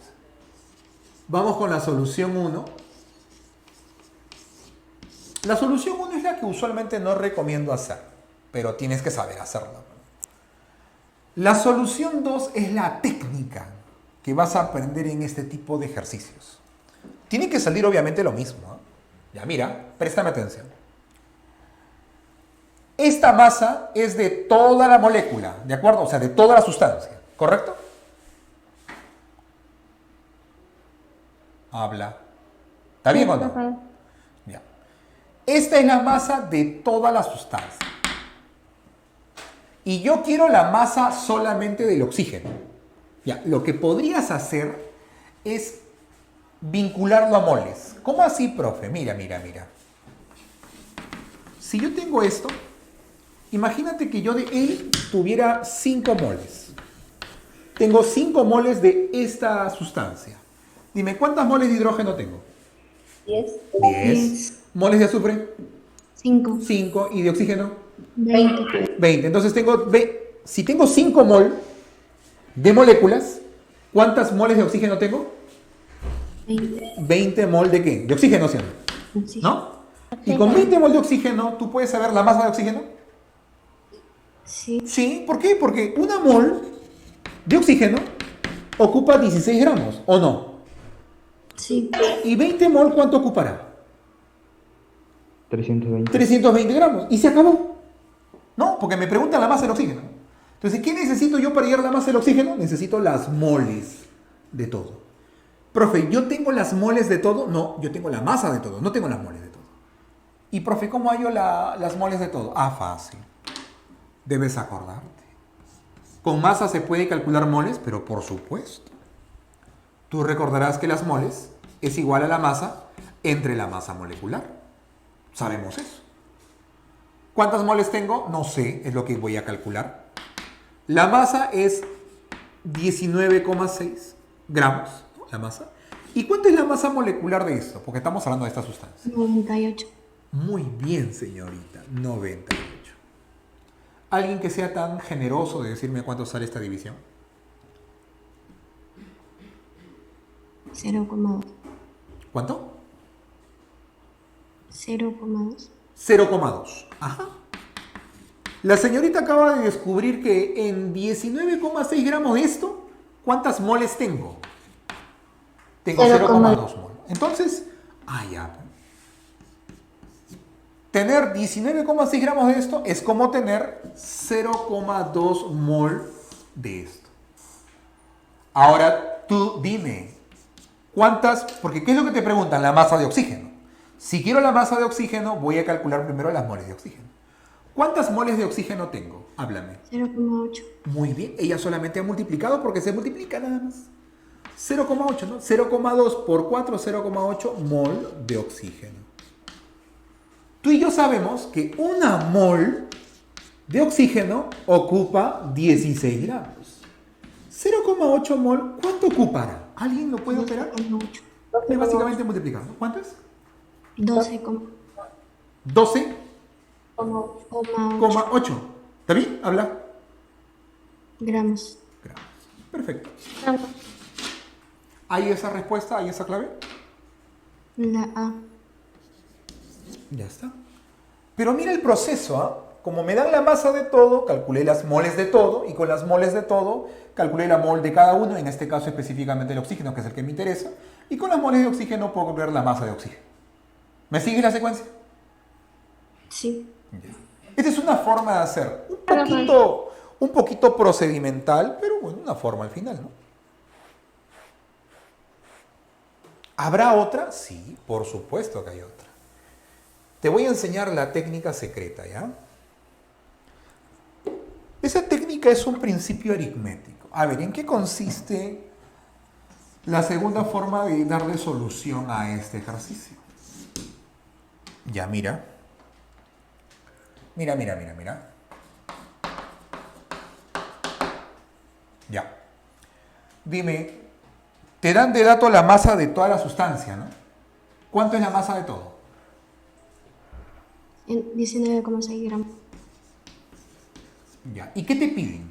Vamos con la solución 1. La solución 1 es la que usualmente no recomiendo hacer, pero tienes que saber hacerla. La solución 2 es la técnica que vas a aprender en este tipo de ejercicios. Tiene que salir obviamente lo mismo, ¿eh? Ya mira, préstame atención. Esta masa es de toda la molécula, ¿de acuerdo? O sea, de toda la sustancia, ¿correcto? Habla. ¿Está bien o no? Ya. Esta es la masa de toda la sustancia. Y yo quiero la masa solamente del oxígeno. Ya, lo que podrías hacer es vincularlo a moles. ¿Cómo así, profe? Mira. Si yo tengo esto, imagínate que yo de él tuviera 5 moles. Tengo 5 moles de esta sustancia. Dime, ¿cuántas moles de hidrógeno tengo? 10. 10. ¿Moles de azufre? 5. 5. ¿Y de oxígeno? 20. 20. Entonces si tengo 5 mol de moléculas, ¿cuántas moles de oxígeno tengo? 20. 20 mol de qué? De oxígeno, ¿sí? Sí. ¿No? Y con 20 mol de oxígeno, ¿tú puedes saber la masa de oxígeno? Sí. Sí, ¿por qué? Porque una mol de oxígeno ocupa 16 gramos, ¿o no? Sí. ¿Y 20 mol cuánto ocupará? 320. 320 gramos. Y se acabó. No, porque me preguntan la masa del oxígeno. Entonces, ¿qué necesito yo para hallar la masa del oxígeno? Necesito las moles de todo. Profe, ¿yo tengo las moles de todo? No, yo tengo la masa de todo, no tengo las moles de todo. Y profe, ¿cómo hallo las moles de todo? Ah, fácil. Debes acordarte. Con masa se puede calcular moles, pero por supuesto. Tú recordarás que las moles es igual a la masa entre la masa molecular. Sabemos eso. ¿Cuántas moles tengo? No sé, es lo que voy a calcular. La masa es 19,6 gramos, ¿no? La masa. ¿Y cuánto es la masa molecular de esto? Porque estamos hablando de esta sustancia. 98. Muy bien, señorita, 98. ¿Alguien que sea tan generoso de decirme cuánto sale esta división? 0,2. ¿Cuánto? 0,2. 0,2. Ajá. La señorita acaba de descubrir que en 19,6 gramos de esto, ¿cuántas moles tengo? Tengo 0,2 mol. Entonces, ya. Tener 19,6 gramos de esto es como tener 0,2 mol de esto. Ahora, tú dime, ¿cuántas? Porque ¿qué es lo que te preguntan? La masa de oxígeno. Si quiero la masa de oxígeno, voy a calcular primero las moles de oxígeno. ¿Cuántas moles de oxígeno tengo? Háblame. 0,8. Muy bien, ella solamente ha multiplicado porque se multiplica nada más. 0,8, ¿no? 0,2 por 4, 0,8 mol de oxígeno. Tú y yo sabemos que una mol de oxígeno ocupa 16 gramos. 0,8 mol, ¿cuánto ocupará? ¿Alguien lo puede operar? 12,8. Es básicamente multiplicando. ¿Cuánto es? 12,8. ¿Está bien? Habla. Gramos. Perfecto. ¿Hay esa respuesta? ¿Hay esa clave? La A. Ya está. Pero mira el proceso, ¿ah? Como me dan la masa de todo, calculé las moles de todo, y con las moles de todo, calculé la mol de cada uno, en este caso específicamente el oxígeno, que es el que me interesa, y con las moles de oxígeno puedo calcular la masa de oxígeno. ¿Me sigues la secuencia? Sí. Ya. Esta es una forma de hacer, un poquito procedimental, pero bueno, una forma al final, ¿no? ¿Habrá otra? Sí, por supuesto que hay otra. Te voy a enseñar la técnica secreta, ¿ya? Esa técnica es un principio aritmético. A ver, ¿en qué consiste la segunda forma de darle solución a este ejercicio? Ya, mira. Mira. Ya. Dime, te dan de dato la masa de toda la sustancia, ¿no? ¿Cuánto es la masa de todo? En 19,6 gramos. Ya. ¿Y qué te piden?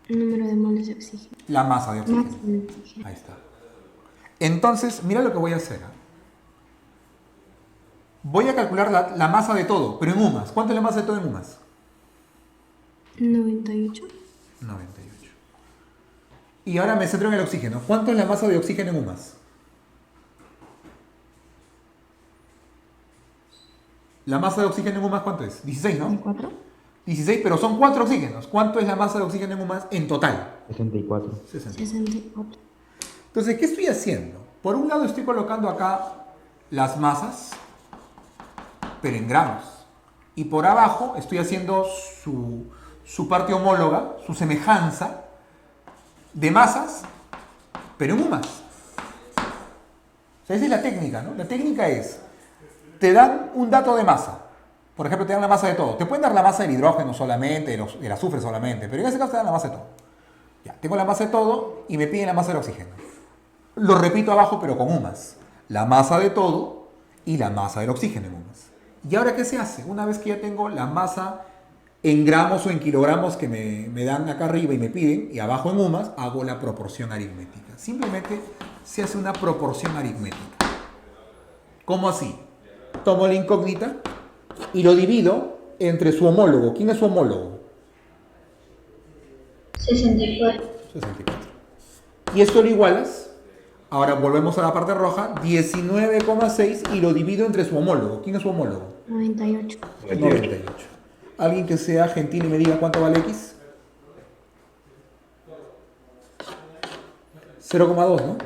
Número de moles de oxígeno. La masa de oxígeno. Máximo de oxígeno. Ahí está. Entonces, mira lo que voy a hacer. Voy a calcular la masa de todo, pero en UMAS. ¿Cuánto es la masa de todo en UMAS? 98. 98. Y ahora me centro en el oxígeno. ¿Cuánto es la masa de oxígeno en UMAS? La masa de oxígeno en UMAS, ¿cuánto es? 16, ¿no? 24. 16, pero son 4 oxígenos. ¿Cuánto es la masa de oxígeno en UMAS en total? 64. 60. 64. Entonces, ¿qué estoy haciendo? Por un lado estoy colocando acá las masas, pero en gramos. Y por abajo estoy haciendo su parte homóloga, su semejanza de masas, pero en UMAS. O sea, esa es la técnica, ¿no? La técnica es, te dan un dato de masa. Por ejemplo, te dan la masa de todo. Te pueden dar la masa del hidrógeno solamente, del azufre solamente, pero en ese caso te dan la masa de todo. Ya, tengo la masa de todo y me piden la masa del oxígeno. Lo repito abajo, pero con UMAS. La masa de todo y la masa del oxígeno en UMAS. ¿Y ahora qué se hace? Una vez que ya tengo la masa en gramos o en kilogramos que me dan acá arriba y me piden, y abajo en UMAS, hago la proporción aritmética. Simplemente se hace una proporción aritmética. ¿Cómo así? Tomo la incógnita y lo divido entre su homólogo. ¿Quién es su homólogo? 64. 64. Y esto lo igualas. Ahora volvemos a la parte roja. 19,6 y lo divido entre su homólogo. ¿Quién es su homólogo? 98. 98. ¿Alguien que sea gentil y me diga cuánto vale X? 0,2, ¿no?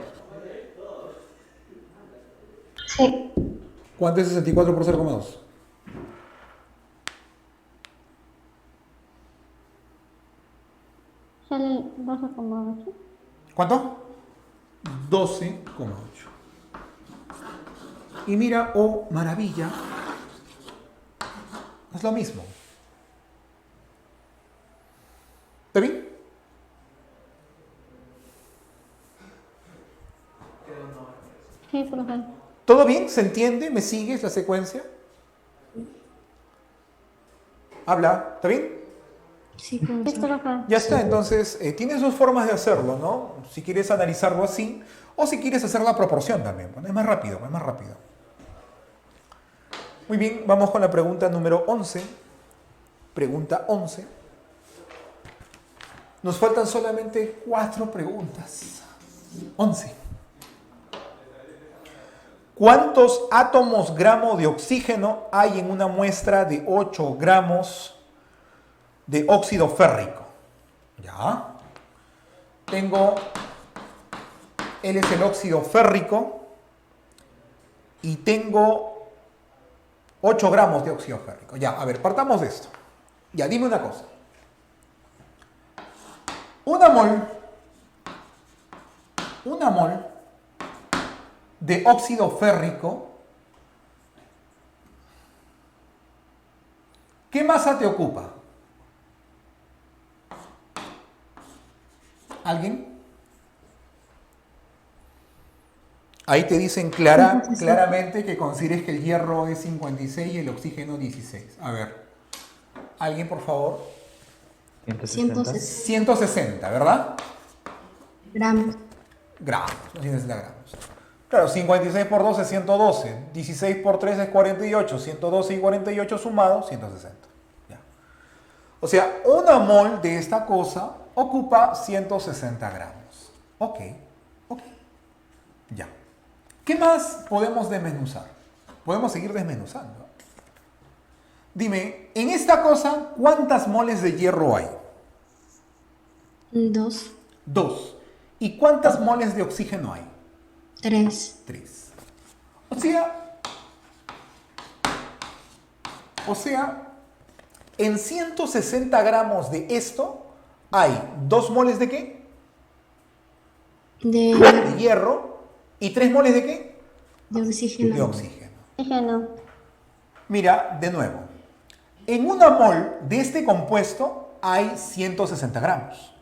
Sí. ¿Cuánto es 64 por 0,2? Sale 12,8. ¿Cuánto? 12,8. Y mira, oh maravilla, es lo mismo. ¿Está bien? Sí, profe. ¿Todo bien? ¿Se entiende? ¿Me sigues la secuencia? Habla, ¿está bien? Sí, Sí, profesor. profe. Ya está, entonces tienes dos formas de hacerlo, ¿no? Si quieres analizarlo así, o si quieres hacer la proporción también. Bueno, es más rápido, es más rápido. Muy bien, vamos con la pregunta número 11. Pregunta 11. Nos faltan solamente 4 preguntas. 11. ¿Cuántos átomos gramo de oxígeno hay en una muestra de 8 gramos de óxido férrico? Ya. Tengo, él es el óxido férrico y tengo 8 gramos de óxido férrico. Ya, a ver, partamos de esto. Ya, dime una cosa. Una mol de óxido férrico, ¿qué masa te ocupa? ¿Alguien? Ahí te dicen claramente que consideres que el hierro es 56 y el oxígeno 16. A ver, ¿alguien por favor? 160. 160, ¿verdad? gramos. Gramos, 160 gramos. Claro, 56 por 2 es 112, 16 por 3 es 48, 112 y 48 sumados, 160. Ya. O sea, una mol de esta cosa ocupa 160 gramos. Ok, ok. Ya. ¿Qué más podemos desmenuzar? Podemos seguir desmenuzando. Dime, en esta cosa, ¿cuántas moles de hierro hay? 2, 2. ¿Y cuántas moles de oxígeno hay? 3, 3. O sea, en 160 gramos de esto hay 2 moles de qué? de De hierro. ¿Y 3 moles de qué? oxígeno. De oxígeno. Oxígeno. Mira, de nuevo. En una mol de este compuesto hay 160 gramos.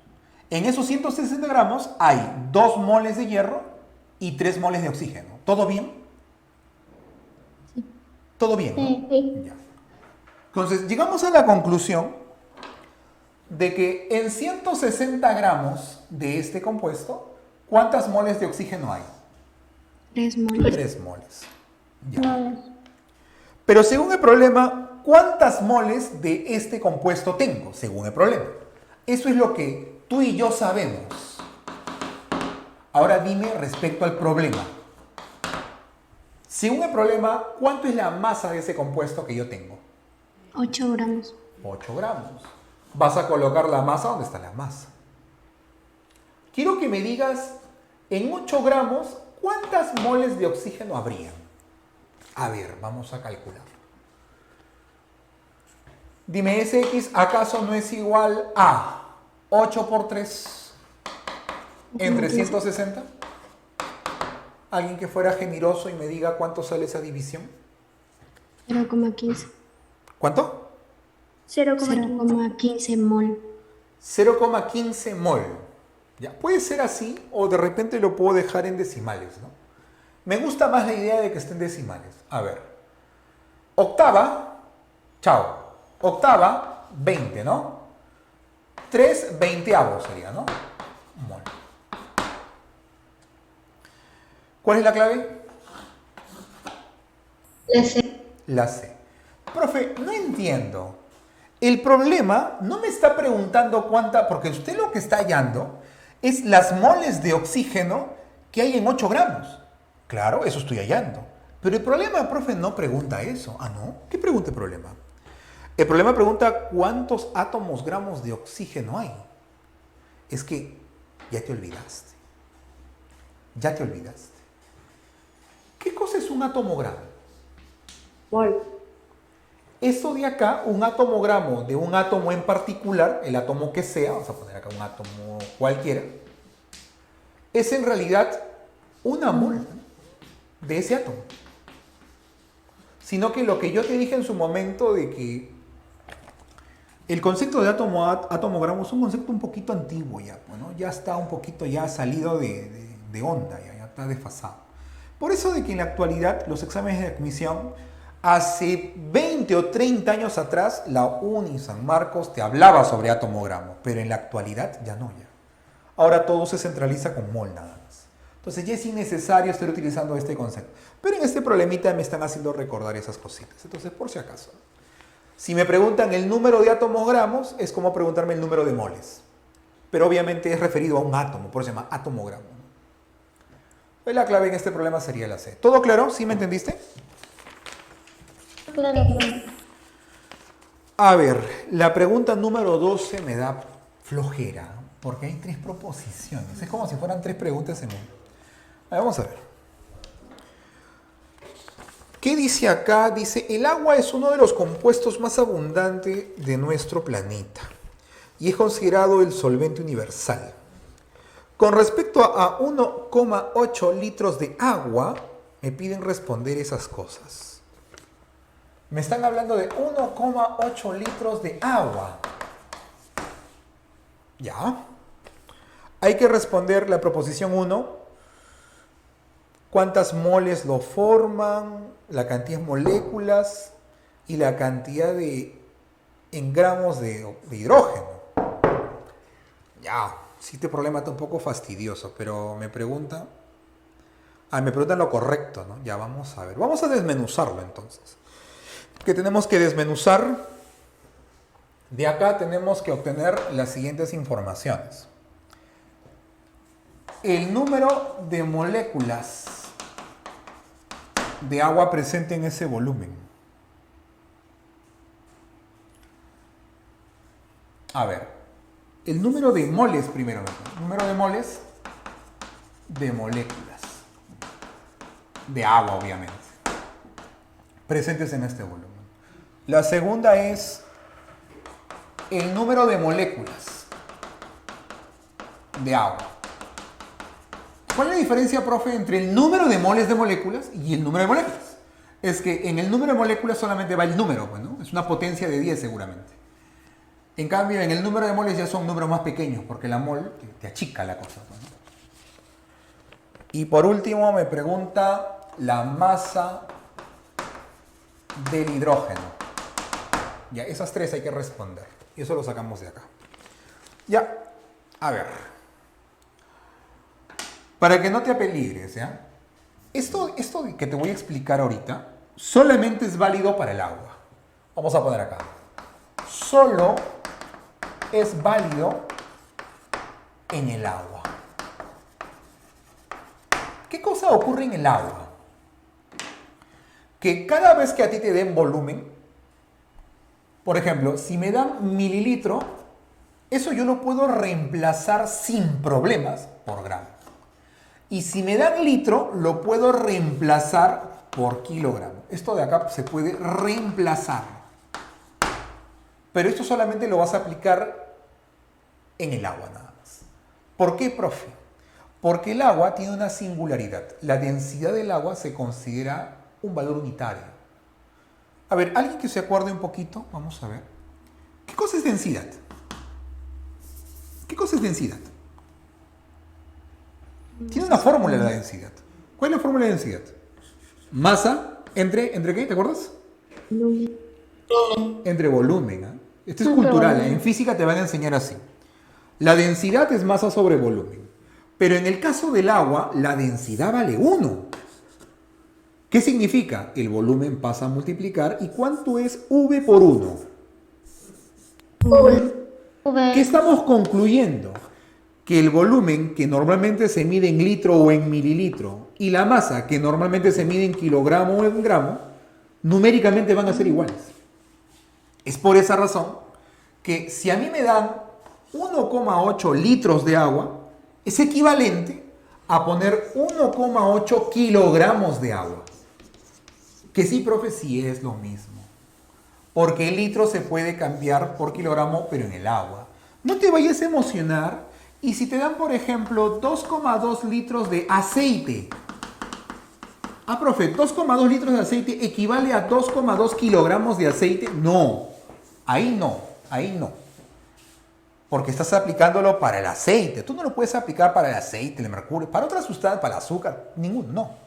En esos 160 gramos hay 2 moles de hierro y 3 moles de oxígeno. ¿Todo bien? ¿Todo bien? ¿no? Sí. Ya. Entonces, llegamos a la conclusión de que en 160 gramos de este compuesto, ¿cuántas moles de oxígeno hay? 3 moles. 3 moles. Ya. Moles. Pero según el problema, ¿cuántas moles de este compuesto tengo? Según el problema. Eso es lo que tú y yo sabemos. Ahora dime respecto al problema. Según el problema, ¿cuánto es la masa de ese compuesto que yo tengo? 8 gramos. 8 gramos. Vas a colocar la masa donde está la masa. Quiero que me digas, en 8 gramos, ¿cuántas moles de oxígeno habrían? A ver, vamos a calcular. Dime, ¿Sx acaso no es igual a 8 por 3 entre 160? ¿Alguien que fuera generoso y me diga cuánto sale esa división? 0,15. ¿Cuánto? 0,15 mol. 0,15 mol. Ya, puede ser así o de repente lo puedo dejar en decimales, ¿no? Me gusta más la idea de que estén decimales. A ver. Octava, chao. Octava, 20, ¿no? 3 veinteavos sería, ¿no? Mol. ¿Cuál es la clave? La C. La C. Profe, no entiendo. El problema no me está preguntando cuánta, porque usted lo que está hallando es las moles de oxígeno que hay en 8 gramos. Claro, eso estoy hallando. Pero el problema, profe, no pregunta eso. Ah, ¿no? ¿Qué pregunta el problema? El problema pregunta cuántos átomos gramos de oxígeno hay. Es que ya te olvidaste. Ya te olvidaste. ¿Qué cosa es un átomo gramo? Mol. Esto de acá, un átomogramo de un átomo en particular, el átomo que sea, vamos a poner acá un átomo cualquiera, es en realidad una mol de ese átomo. Sino que lo que yo te dije en su momento de que el concepto de átomogramo es un concepto un poquito antiguo ya, bueno, ya está un poquito ya salido de onda, ya está desfasado. Por eso de que en la actualidad los exámenes de admisión, hace 20 o 30 años atrás, la Uni San Marcos te hablaba sobre átomogramo, pero en la actualidad ya no, ya. Ahora todo se centraliza con mol nada más. Entonces ya es innecesario estar utilizando este concepto. Pero en este problemita me están haciendo recordar esas cositas. Entonces, por si acaso. Si me preguntan el número de átomogramos, es como preguntarme el número de moles. Pero obviamente es referido a un átomo, por eso se llama átomogramo. Pues la clave en este problema sería la C. ¿Todo claro? ¿Sí me entendiste? Claro. A ver, la pregunta número 12 me da flojera, porque hay 3 proposiciones. Es como si fueran 3 preguntas en una. A ver, vamos a ver. ¿Qué dice acá? Dice, el agua es uno de los compuestos más abundantes de nuestro planeta y es considerado el solvente universal. Con respecto a 1,8 litros de agua, me piden responder esas cosas. Me están hablando de 1,8 litros de agua. Ya. Hay que responder la proposición 1. ¿Cuántas moles lo forman? La cantidad de moléculas y la cantidad en gramos de hidrógeno. Ya, sí, este problema está un poco fastidioso, pero me pregunta. Ah, me preguntan lo correcto, ¿no? Ya vamos a ver. Vamos a desmenuzarlo entonces. ¿Qué tenemos que desmenuzar? De acá tenemos que obtener las siguientes informaciones. El número de moléculas de agua presente en ese volumen. A ver, el número de moles primero. Número de moles de moléculas. De agua, obviamente. Presentes en este volumen. La segunda es el número de moléculas de agua. ¿Cuál es la diferencia, profe, entre el número de moles de moléculas y el número de moléculas? Es que en el número de moléculas solamente va el número, pues, ¿no? Es una potencia de 10 seguramente. En cambio, en el número de moles ya son números más pequeños, porque la mol te achica la cosa, pues, ¿no? Y por último me pregunta la masa del hidrógeno. Ya, esas tres hay que responder. Y eso lo sacamos de acá. Ya, a ver. Para que no te apeligres, ¿ya? Esto que te voy a explicar ahorita solamente es válido para el agua. Vamos a poner acá. Solo es válido en el agua. ¿Qué cosa ocurre en el agua? Que cada vez que a ti te den volumen, por ejemplo, si me dan mililitro, eso yo lo puedo reemplazar sin problemas por gramo. Y si me dan litro, lo puedo reemplazar por kilogramo. Esto de acá se puede reemplazar. Pero esto solamente lo vas a aplicar en el agua nada más. ¿Por qué, profe? Porque el agua tiene una singularidad. La densidad del agua se considera un valor unitario. A ver, alguien que se acuerde un poquito, vamos a ver. ¿Qué cosa es densidad? ¿Qué cosa es densidad? Tiene una fórmula la densidad. ¿Cuál es la fórmula de densidad? Masa ¿entre qué? ¿Te acuerdas? Volumen. Entre volumen. ¿Eh? Esto es cultural. En física te van a enseñar así. La densidad es masa sobre volumen. Pero en el caso del agua, la densidad vale 1. ¿Qué significa? El volumen pasa a multiplicar. ¿Y cuánto es V por 1? ¿Qué estamos concluyendo? Que el volumen, que normalmente se mide en litro o en mililitro, y la masa, que normalmente se mide en kilogramo o en gramo, numéricamente van a ser iguales. Es por esa razón que si a mí me dan 1,8 litros de agua, es equivalente a poner 1,8 kilogramos de agua. Que sí, profe, sí es lo mismo. Porque el litro se puede cambiar por kilogramo, pero en el agua. No te vayas a emocionar. Y si te dan, por ejemplo, 2,2 litros de aceite. Ah, profe, 2,2 litros de aceite equivale a 2,2 kilogramos de aceite. No, ahí no, ahí no. Porque estás aplicándolo para el aceite. Tú no lo puedes aplicar para el aceite, el mercurio, para otras sustancias, para el azúcar, ninguno, no.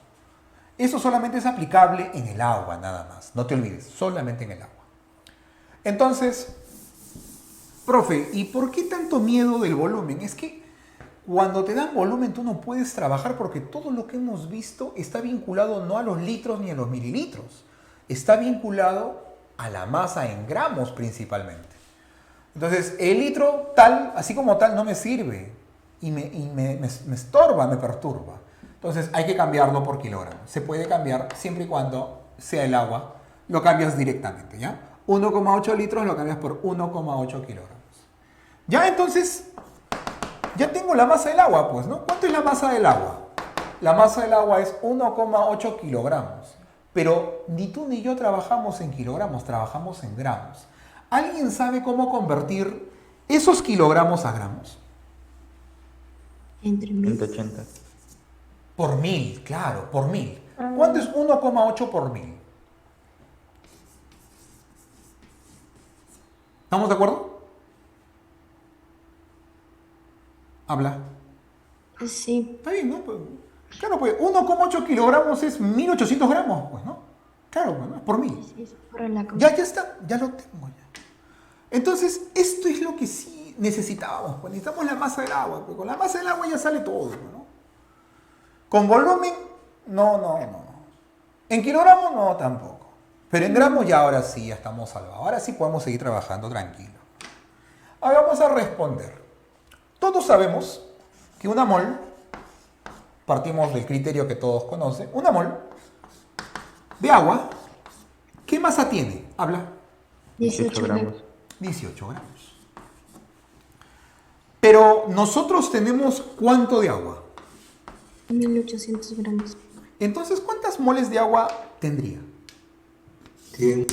Eso solamente es aplicable en el agua, nada más. No te olvides, solamente en el agua. Entonces, profe, ¿y por qué tanto miedo del volumen? Es que cuando te dan volumen tú no puedes trabajar porque todo lo que hemos visto está vinculado no a los litros ni a los mililitros. Está vinculado a la masa en gramos principalmente. Entonces, el litro tal, así como tal, no me sirve y me estorba, me perturba. Entonces, hay que cambiarlo por kilogramo. Se puede cambiar siempre y cuando sea el agua, lo cambias directamente, ¿ya? 1,8 litros lo cambias por 1,8 kilogramos. Ya, entonces, ya tengo la masa del agua, pues, ¿no? ¿Cuánto es la masa del agua? La masa del agua es 1,8 kilogramos. Pero ni tú ni yo trabajamos en kilogramos, trabajamos en gramos. ¿Alguien sabe cómo convertir esos kilogramos a gramos? Entre 1000. 180. Por 1000, claro, por 1000. ¿Cuánto es 1,8 por 1000? ¿Estamos de acuerdo? Habla. Sí. Está bien, ¿no? Pues, claro, pues 1,8 kilogramos es 1800 gramos, pues, ¿no? Claro, pues, ¿no? Por 1000. Sí, es por la cosa. Ya está, ya lo tengo ya. Entonces, esto es lo que sí necesitábamos, pues necesitamos la masa del agua, pues con la masa del agua ya sale todo, ¿no? Con volumen No. En kilogramos no tampoco. Pero en gramos ya ahora sí, ya estamos salvados. Ahora sí podemos seguir trabajando tranquilo. Ahora vamos a responder. Todos sabemos que una mol, partimos del criterio que todos conocen, una mol de agua, ¿qué masa tiene? Habla. 18 gramos. 18 gramos. Pero nosotros tenemos ¿cuánto de agua? 1800 gramos. Entonces, ¿cuántas moles de agua tendría? 100.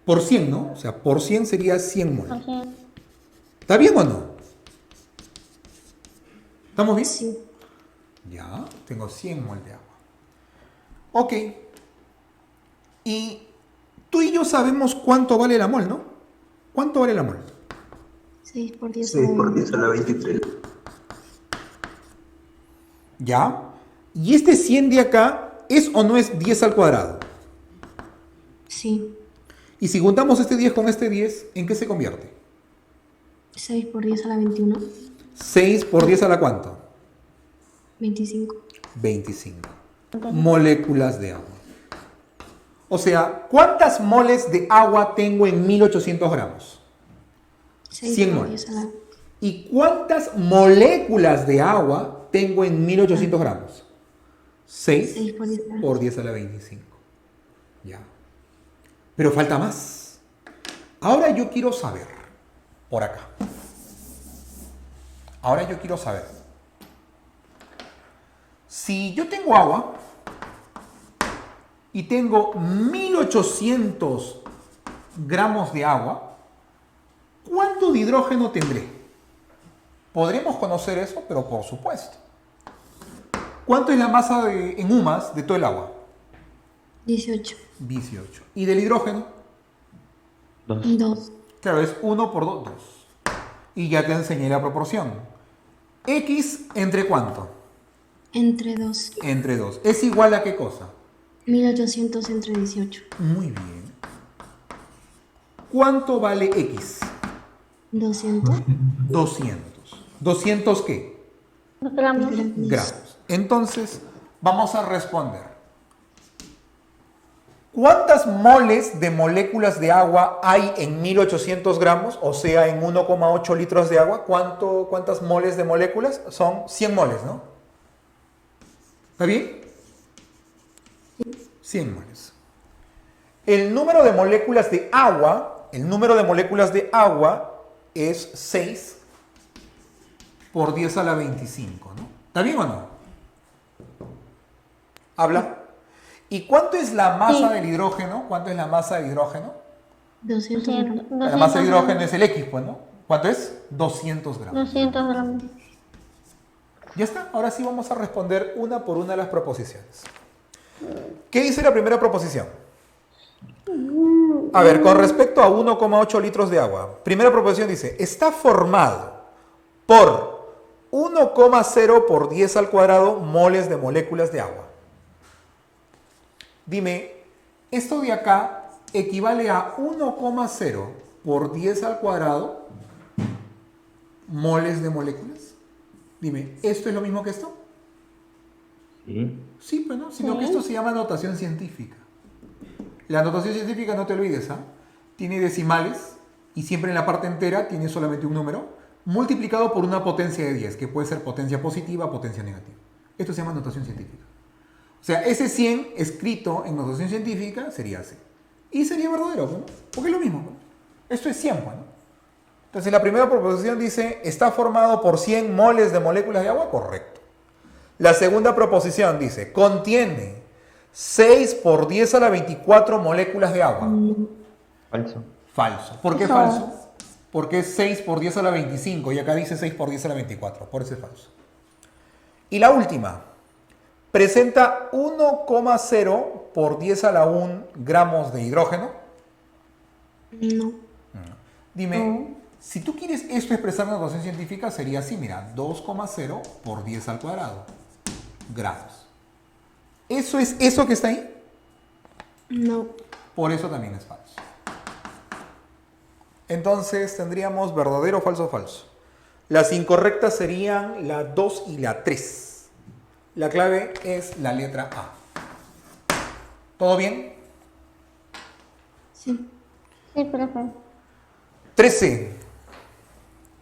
Por 100, ¿no? O sea, por 100 sería 100 moles. ¿Está bien o no? ¿Estamos bien? Sí. Ya, tengo 100 mol de agua. Ok. Y tú y yo sabemos cuánto vale la mol, ¿no? ¿Cuánto vale la mol? 6 por 10 6 por 10 a la 23. Ya. ¿Y este 100 de acá es o no es 10 al cuadrado? Sí. Y si juntamos este 10 con este 10, ¿en qué se convierte? 6 por 10 a la 21. 6 por 10 a la ¿cuánto? 25. 25 moléculas de agua. O sea, ¿cuántas moles de agua tengo en 1800 gramos? 6 100 por moles. 10 a la... ¿Y cuántas moléculas de agua tengo en 1800 gramos? 6 6 por 10 a la... por 10 a la 25. Ya. Pero falta más. Ahora yo quiero saber, por acá. Ahora yo quiero saber. Si yo tengo agua y tengo 1800 gramos de agua, ¿cuánto de hidrógeno tendré? Podremos conocer eso, pero por supuesto. ¿Cuánto es la masa en UMAS de todo el agua? 18. 18. ¿Y del hidrógeno? 2. 2. Claro, es 1 por 2, 2. Y ya te enseñé la proporción. ¿X entre cuánto? Entre 2. Entre 2. ¿Es igual a qué cosa? 1800 entre 18. Muy bien. ¿Cuánto vale X? 200 200. ¿200 qué? Gramos. Gramos. Entonces, vamos a responder. ¿Cuántas moles de moléculas de agua hay en 1800 gramos? O sea, en 1,8 litros de agua. ¿Cuántas moles de moléculas? Son 100 moles, ¿no? ¿Está bien? 100 moles. El número de moléculas de agua, es 6 por 10 a la 25, ¿no? ¿Está bien o no? Habla. ¿Y cuánto es la masa del hidrógeno? ¿Cuánto es la masa del hidrógeno? 200 gramos. La masa del hidrógeno es el X, pues, ¿no? ¿Cuánto es? 200 gramos. 200 gramos. Ya está. Ahora sí vamos a responder una por una las proposiciones. ¿Qué dice la primera proposición? A ver, con respecto a 1,8 litros de agua. Primera proposición dice, está formado por 1,0 por 10 al cuadrado moles de moléculas de agua. Dime, esto de acá equivale a 1,0 por 10 al cuadrado moles de moléculas. Dime, ¿esto es lo mismo que esto? Sí. Sí, pues no, sino que esto se llama notación científica. La notación científica, no te olvides, ¿ah? Tiene decimales y siempre en la parte entera tiene solamente un número multiplicado por una potencia de 10, que puede ser potencia positiva, potencia negativa. Esto se llama notación científica. O sea, ese 100 escrito en notación científica sería así. Y sería verdadero, ¿no? Porque es lo mismo, ¿no? Esto es 100, ¿no? Entonces la primera proposición dice, está formado por 100 moles de moléculas de agua, correcto. La segunda proposición dice, contiene 6 por 10 a la 24 moléculas de agua. Falso. Falso. ¿Por qué falso? Porque es 6 por 10 a la 25 y acá dice 6 por 10 a la 24. Por eso es falso. Y la última. Presenta 1,0 por 10 a la 1 gramos de hidrógeno. No. Dime, si tú quieres esto expresar en notación científica, sería así, mira, 2,0 por 10 al cuadrado gramos. ¿Eso es eso que está ahí? No. Por eso también es falso. Entonces tendríamos verdadero, falso, falso. Las incorrectas serían la 2 y la 3. La clave es la letra A. ¿Todo bien? Sí. Sí, profe. 13.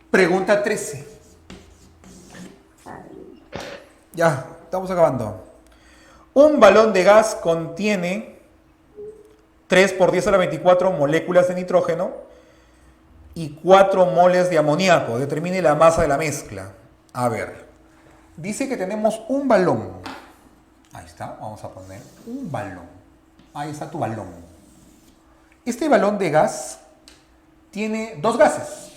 Pregunta 13. Ya, estamos acabando. Un balón de gas contiene 3 por 10 a la 24 moléculas de nitrógeno y 4 moles de amoníaco. Determine la masa de la mezcla. A ver, dice que tenemos un balón. Ahí está, vamos a poner un balón. Ahí está tu balón. Este balón de gas tiene dos gases.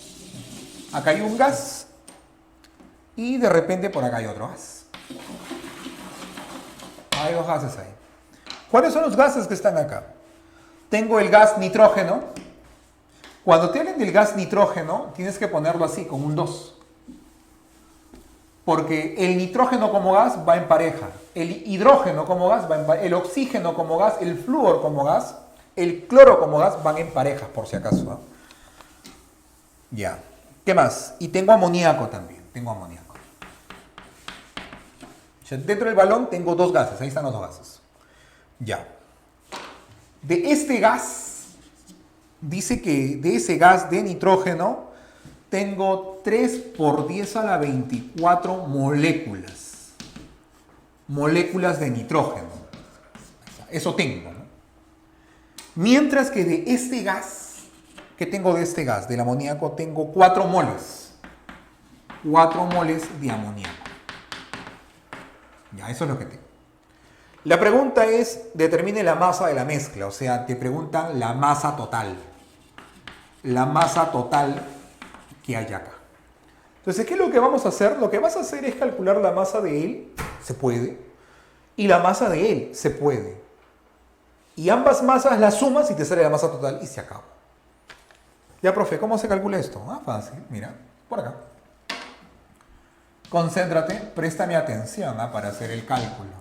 Acá hay un gas y de repente por acá hay otro gas. Hay dos gases ahí. ¿Cuáles son los gases que están acá? Tengo el gas nitrógeno. Cuando te hablen del gas nitrógeno, tienes que ponerlo así, con un 2. Porque el nitrógeno como gas va en pareja. El hidrógeno como gas va en pareja. El oxígeno como gas, el flúor como gas, el cloro como gas van en pareja, por si acaso. ¿No? Ya. ¿Qué más? Y tengo amoníaco también. Tengo amoníaco. Dentro del balón tengo dos gases. Ahí están los dos gases. Ya. De este gas, dice que de ese gas de nitrógeno tengo 3 por 10 a la 24 moléculas. Moléculas de nitrógeno. Eso tengo, ¿no? Mientras que de este gas, ¿qué tengo de este gas? Del amoníaco tengo 4 moles. 4 moles de amoníaco. Ya, eso es lo que tengo. La pregunta es, determine la masa de la mezcla. O sea, te preguntan la masa total. La masa total que hay acá. Entonces, ¿qué es lo que vamos a hacer? Lo que vas a hacer es calcular la masa de él, se puede, y la masa de él, se puede. Y ambas masas las sumas y te sale la masa total y se acaba. Ya, profe, ¿cómo se calcula esto? Ah, fácil, mira, por acá. Concéntrate, préstame atención para hacer el cálculo.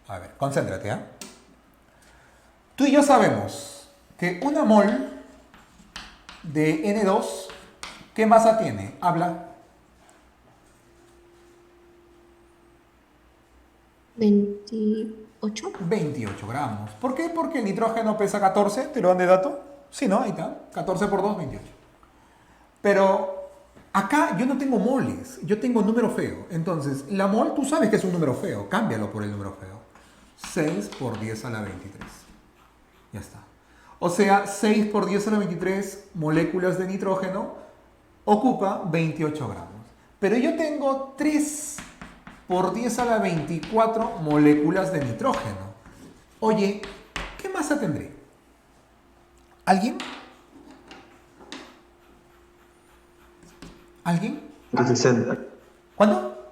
A ver, concéntrate. Tú y yo sabemos que una mol de N2, ¿qué masa tiene? Habla. 28. 28 gramos. ¿Por qué? Porque el nitrógeno pesa 14, ¿te lo dan de dato? Sí, ¿no? Ahí está. 14 por 2, 28. Pero acá yo no tengo moles, yo tengo número feo. Entonces, la mol tú sabes que es un número feo, cámbialo por el número feo. 6 por 10 a la 23. Ya está. O sea, 6 por 10 a la 23 moléculas de nitrógeno ocupa 28 gramos. Pero yo tengo 3 por 10 a la 24 moléculas de nitrógeno. Oye, ¿qué masa tendré? ¿Alguien? ¿Alguien? 160. ¿Cuánto?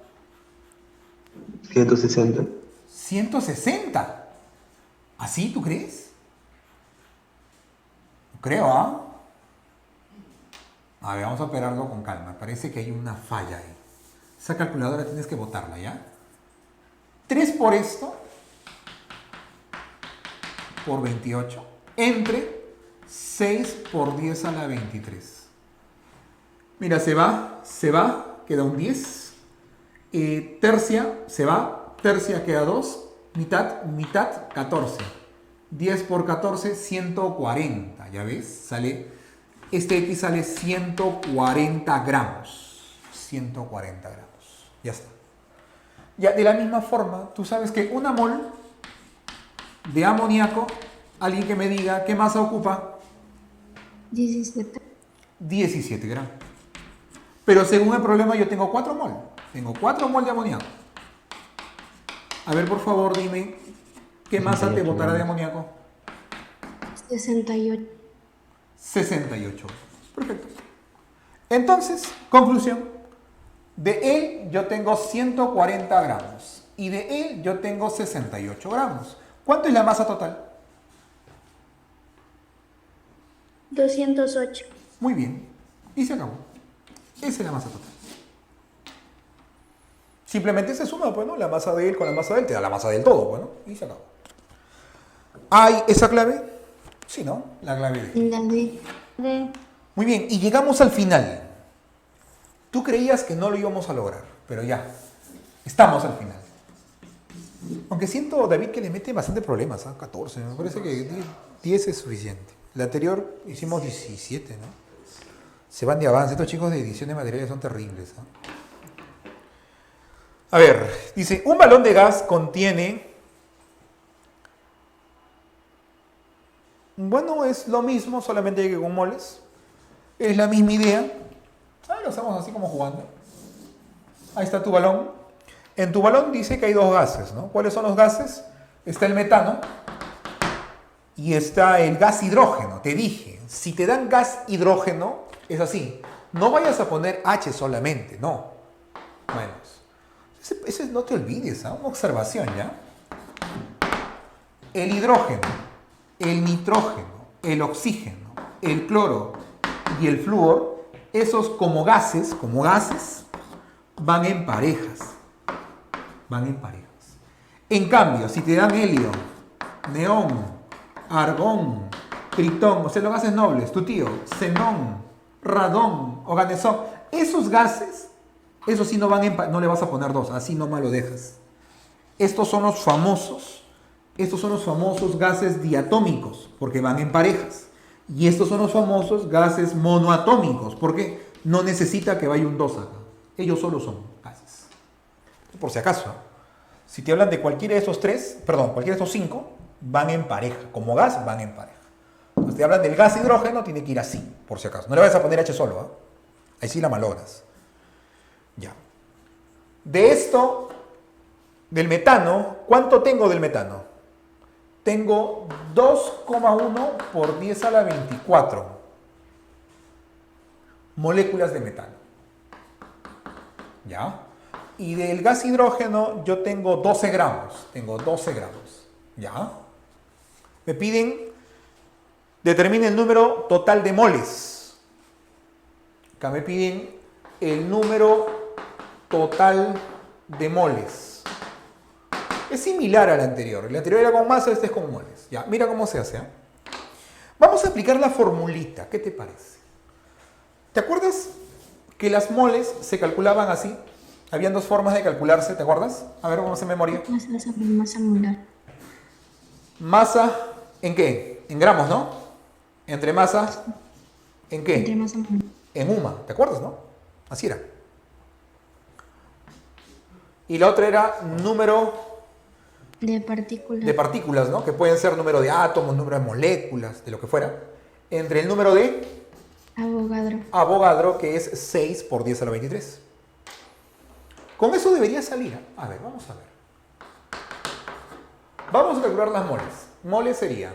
160. 160. ¿Así tú crees? Creo, ¿ah? A ver, vamos a operarlo con calma. Parece que hay una falla ahí. Esa calculadora tienes que botarla, ¿ya? 3 por esto, por 28, entre 6 por 10 a la 23. Mira, se va, queda un 10. Tercia, se va, tercia queda 2. Mitad, 14. 10 por 14, 140. ¿Ya ves? Sale, este X sale 140 gramos. 140 gramos. Ya está. Ya, de la misma forma, tú sabes que una mol de amoníaco, alguien que me diga qué masa ocupa, 17. 17 gramos. Pero según el problema yo tengo 4 mol. Tengo 4 mol de amoníaco. A ver, por favor, dime, ¿qué masa te botará de amoníaco? 68. 68. Perfecto. Entonces, conclusión. De él yo tengo 140 gramos. Y de él yo tengo 68 gramos. ¿Cuánto es la masa total? 208. Muy bien. Y se acabó. Esa es la masa total. Simplemente se suma, pues, ¿no? La masa de él con la masa de él te da la masa del todo, pues, ¿no? Y se acabó. ¿Hay esa clave? Sí, ¿no? La clave de él. La D. Muy bien, y llegamos al final. Tú creías que no lo íbamos a lograr, pero ya. Estamos al final. Aunque siento, David, que le mete bastante problemas, ¿ah? 14, me parece que 10 es suficiente. La anterior hicimos 17, ¿no? Se van de avance. Estos chicos de edición de materiales son terribles, ¿ah? A ver, dice, un balón de gas contiene... Bueno, es lo mismo, solamente que con moles. Es la misma idea. Lo hacemos así como jugando. Ahí está tu balón. En tu balón dice que hay dos gases, ¿no? ¿Cuáles son los gases? Está el metano y está el gas hidrógeno. Te dije, si te dan gas hidrógeno, es así. No vayas a poner H solamente, no. Bueno, ese no te olvides, ¿ah? Una observación, ¿ya? El hidrógeno, el nitrógeno, el oxígeno, el cloro y el flúor, esos como gases, van en parejas. Van en parejas. En cambio, si te dan helio, neón, argón, tritón, o sea, los gases nobles, tu tío, xenón, radón, organezón, esos gases, esos sí no van en no le vas a poner dos, así nomás lo dejas. Estos son los famosos gases diatómicos, porque van en parejas. Y estos son los famosos gases monoatómicos, porque no necesita que vaya un 2 acá. Ellos solo son gases. Por si acaso, si te hablan de cualquiera de estos cualquiera de estos 5, van en pareja. Como gas, van en pareja. Si te hablan del gas hidrógeno, tiene que ir así, por si acaso. No le vayas a poner H solo, ¿eh? Ahí sí la malogras. Ya. De esto, del metano, ¿cuánto tengo del metano? Tengo 2,1 por 10 a la 24 moléculas de metano. ¿Ya? Y del gas hidrógeno yo tengo 12 gramos. ¿Ya? Me piden, determine el número total de moles. Acá me piden el número total de moles. Es similar al anterior. El anterior era con masa, este es con moles. Ya, mira cómo se hace, ¿eh? Vamos a aplicar la formulita. ¿Qué te parece? ¿Te acuerdas que las moles se calculaban así? Habían dos formas de calcularse, ¿te acuerdas? A ver, vamos a hacer memoria. Masa molar. ¿Masa en qué? En gramos, ¿no? Entre masa, ¿en qué? Entre masa molar. En UMA, ¿te acuerdas, no? Así era. Y la otra era número De partículas. de partículas, ¿no? Que pueden ser número de átomos, número de moléculas, de lo que fuera. Entre el número de Avogadro, que es 6 por 10 a la 23. Con eso debería salir. A ver, vamos a ver. Vamos a calcular las moles. Moles sería,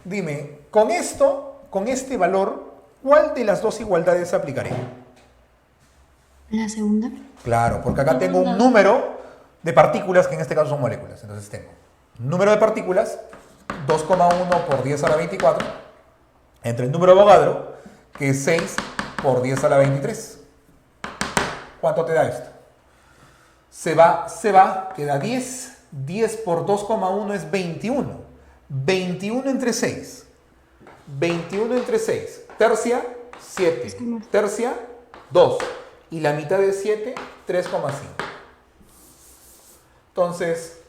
dime, con este valor, ¿cuál de las dos igualdades aplicaré? La segunda. Claro, porque acá tengo un número de partículas, que en este caso son moléculas. Entonces tengo número de partículas, 2,1 por 10 a la 24, entre el número de Avogadro, que es 6 por 10 a la 23. ¿Cuánto te da esto? Se va, queda 10. 10 por 2,1 es 21. 21 entre 6. 21 entre 6. Tercia, 7. Tercia, 2. Y la mitad de 7, 3,5. Entonces,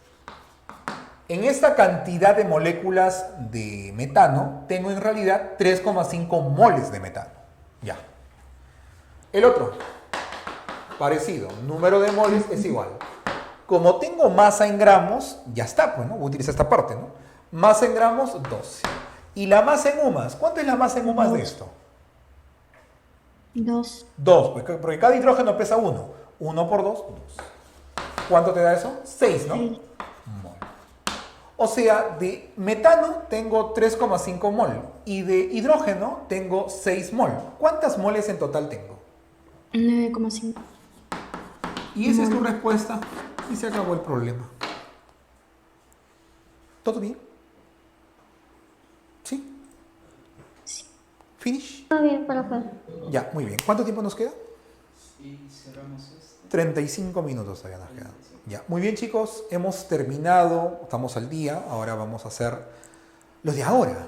en esta cantidad de moléculas de metano, tengo en realidad 3,5 moles de metano. Ya. El otro, parecido. Número de moles es igual. Como tengo masa en gramos, ya está, pues, ¿no? Voy a utilizar esta parte, ¿no? Masa en gramos, 12. Y la masa en UMAS, ¿cuánto es la masa en UMAS de esto? 2. 2, porque cada hidrógeno pesa 1. 1 por 2, 2. ¿Cuánto te da eso? 6, ¿no? 6. Mol. O sea, de metano tengo 3,5 mol. Y de hidrógeno tengo 6 mol. ¿Cuántas moles en total tengo? 9,5. Y esa es tu respuesta. Y se acabó el problema. ¿Todo bien? ¿Sí? Sí. ¿Finish? Todo bien, profe. Ya, muy bien. ¿Cuánto tiempo nos queda? 35 minutos todavía nos quedan. Ya, muy bien, chicos. Hemos terminado. Estamos al día. Ahora vamos a hacer los de ahora.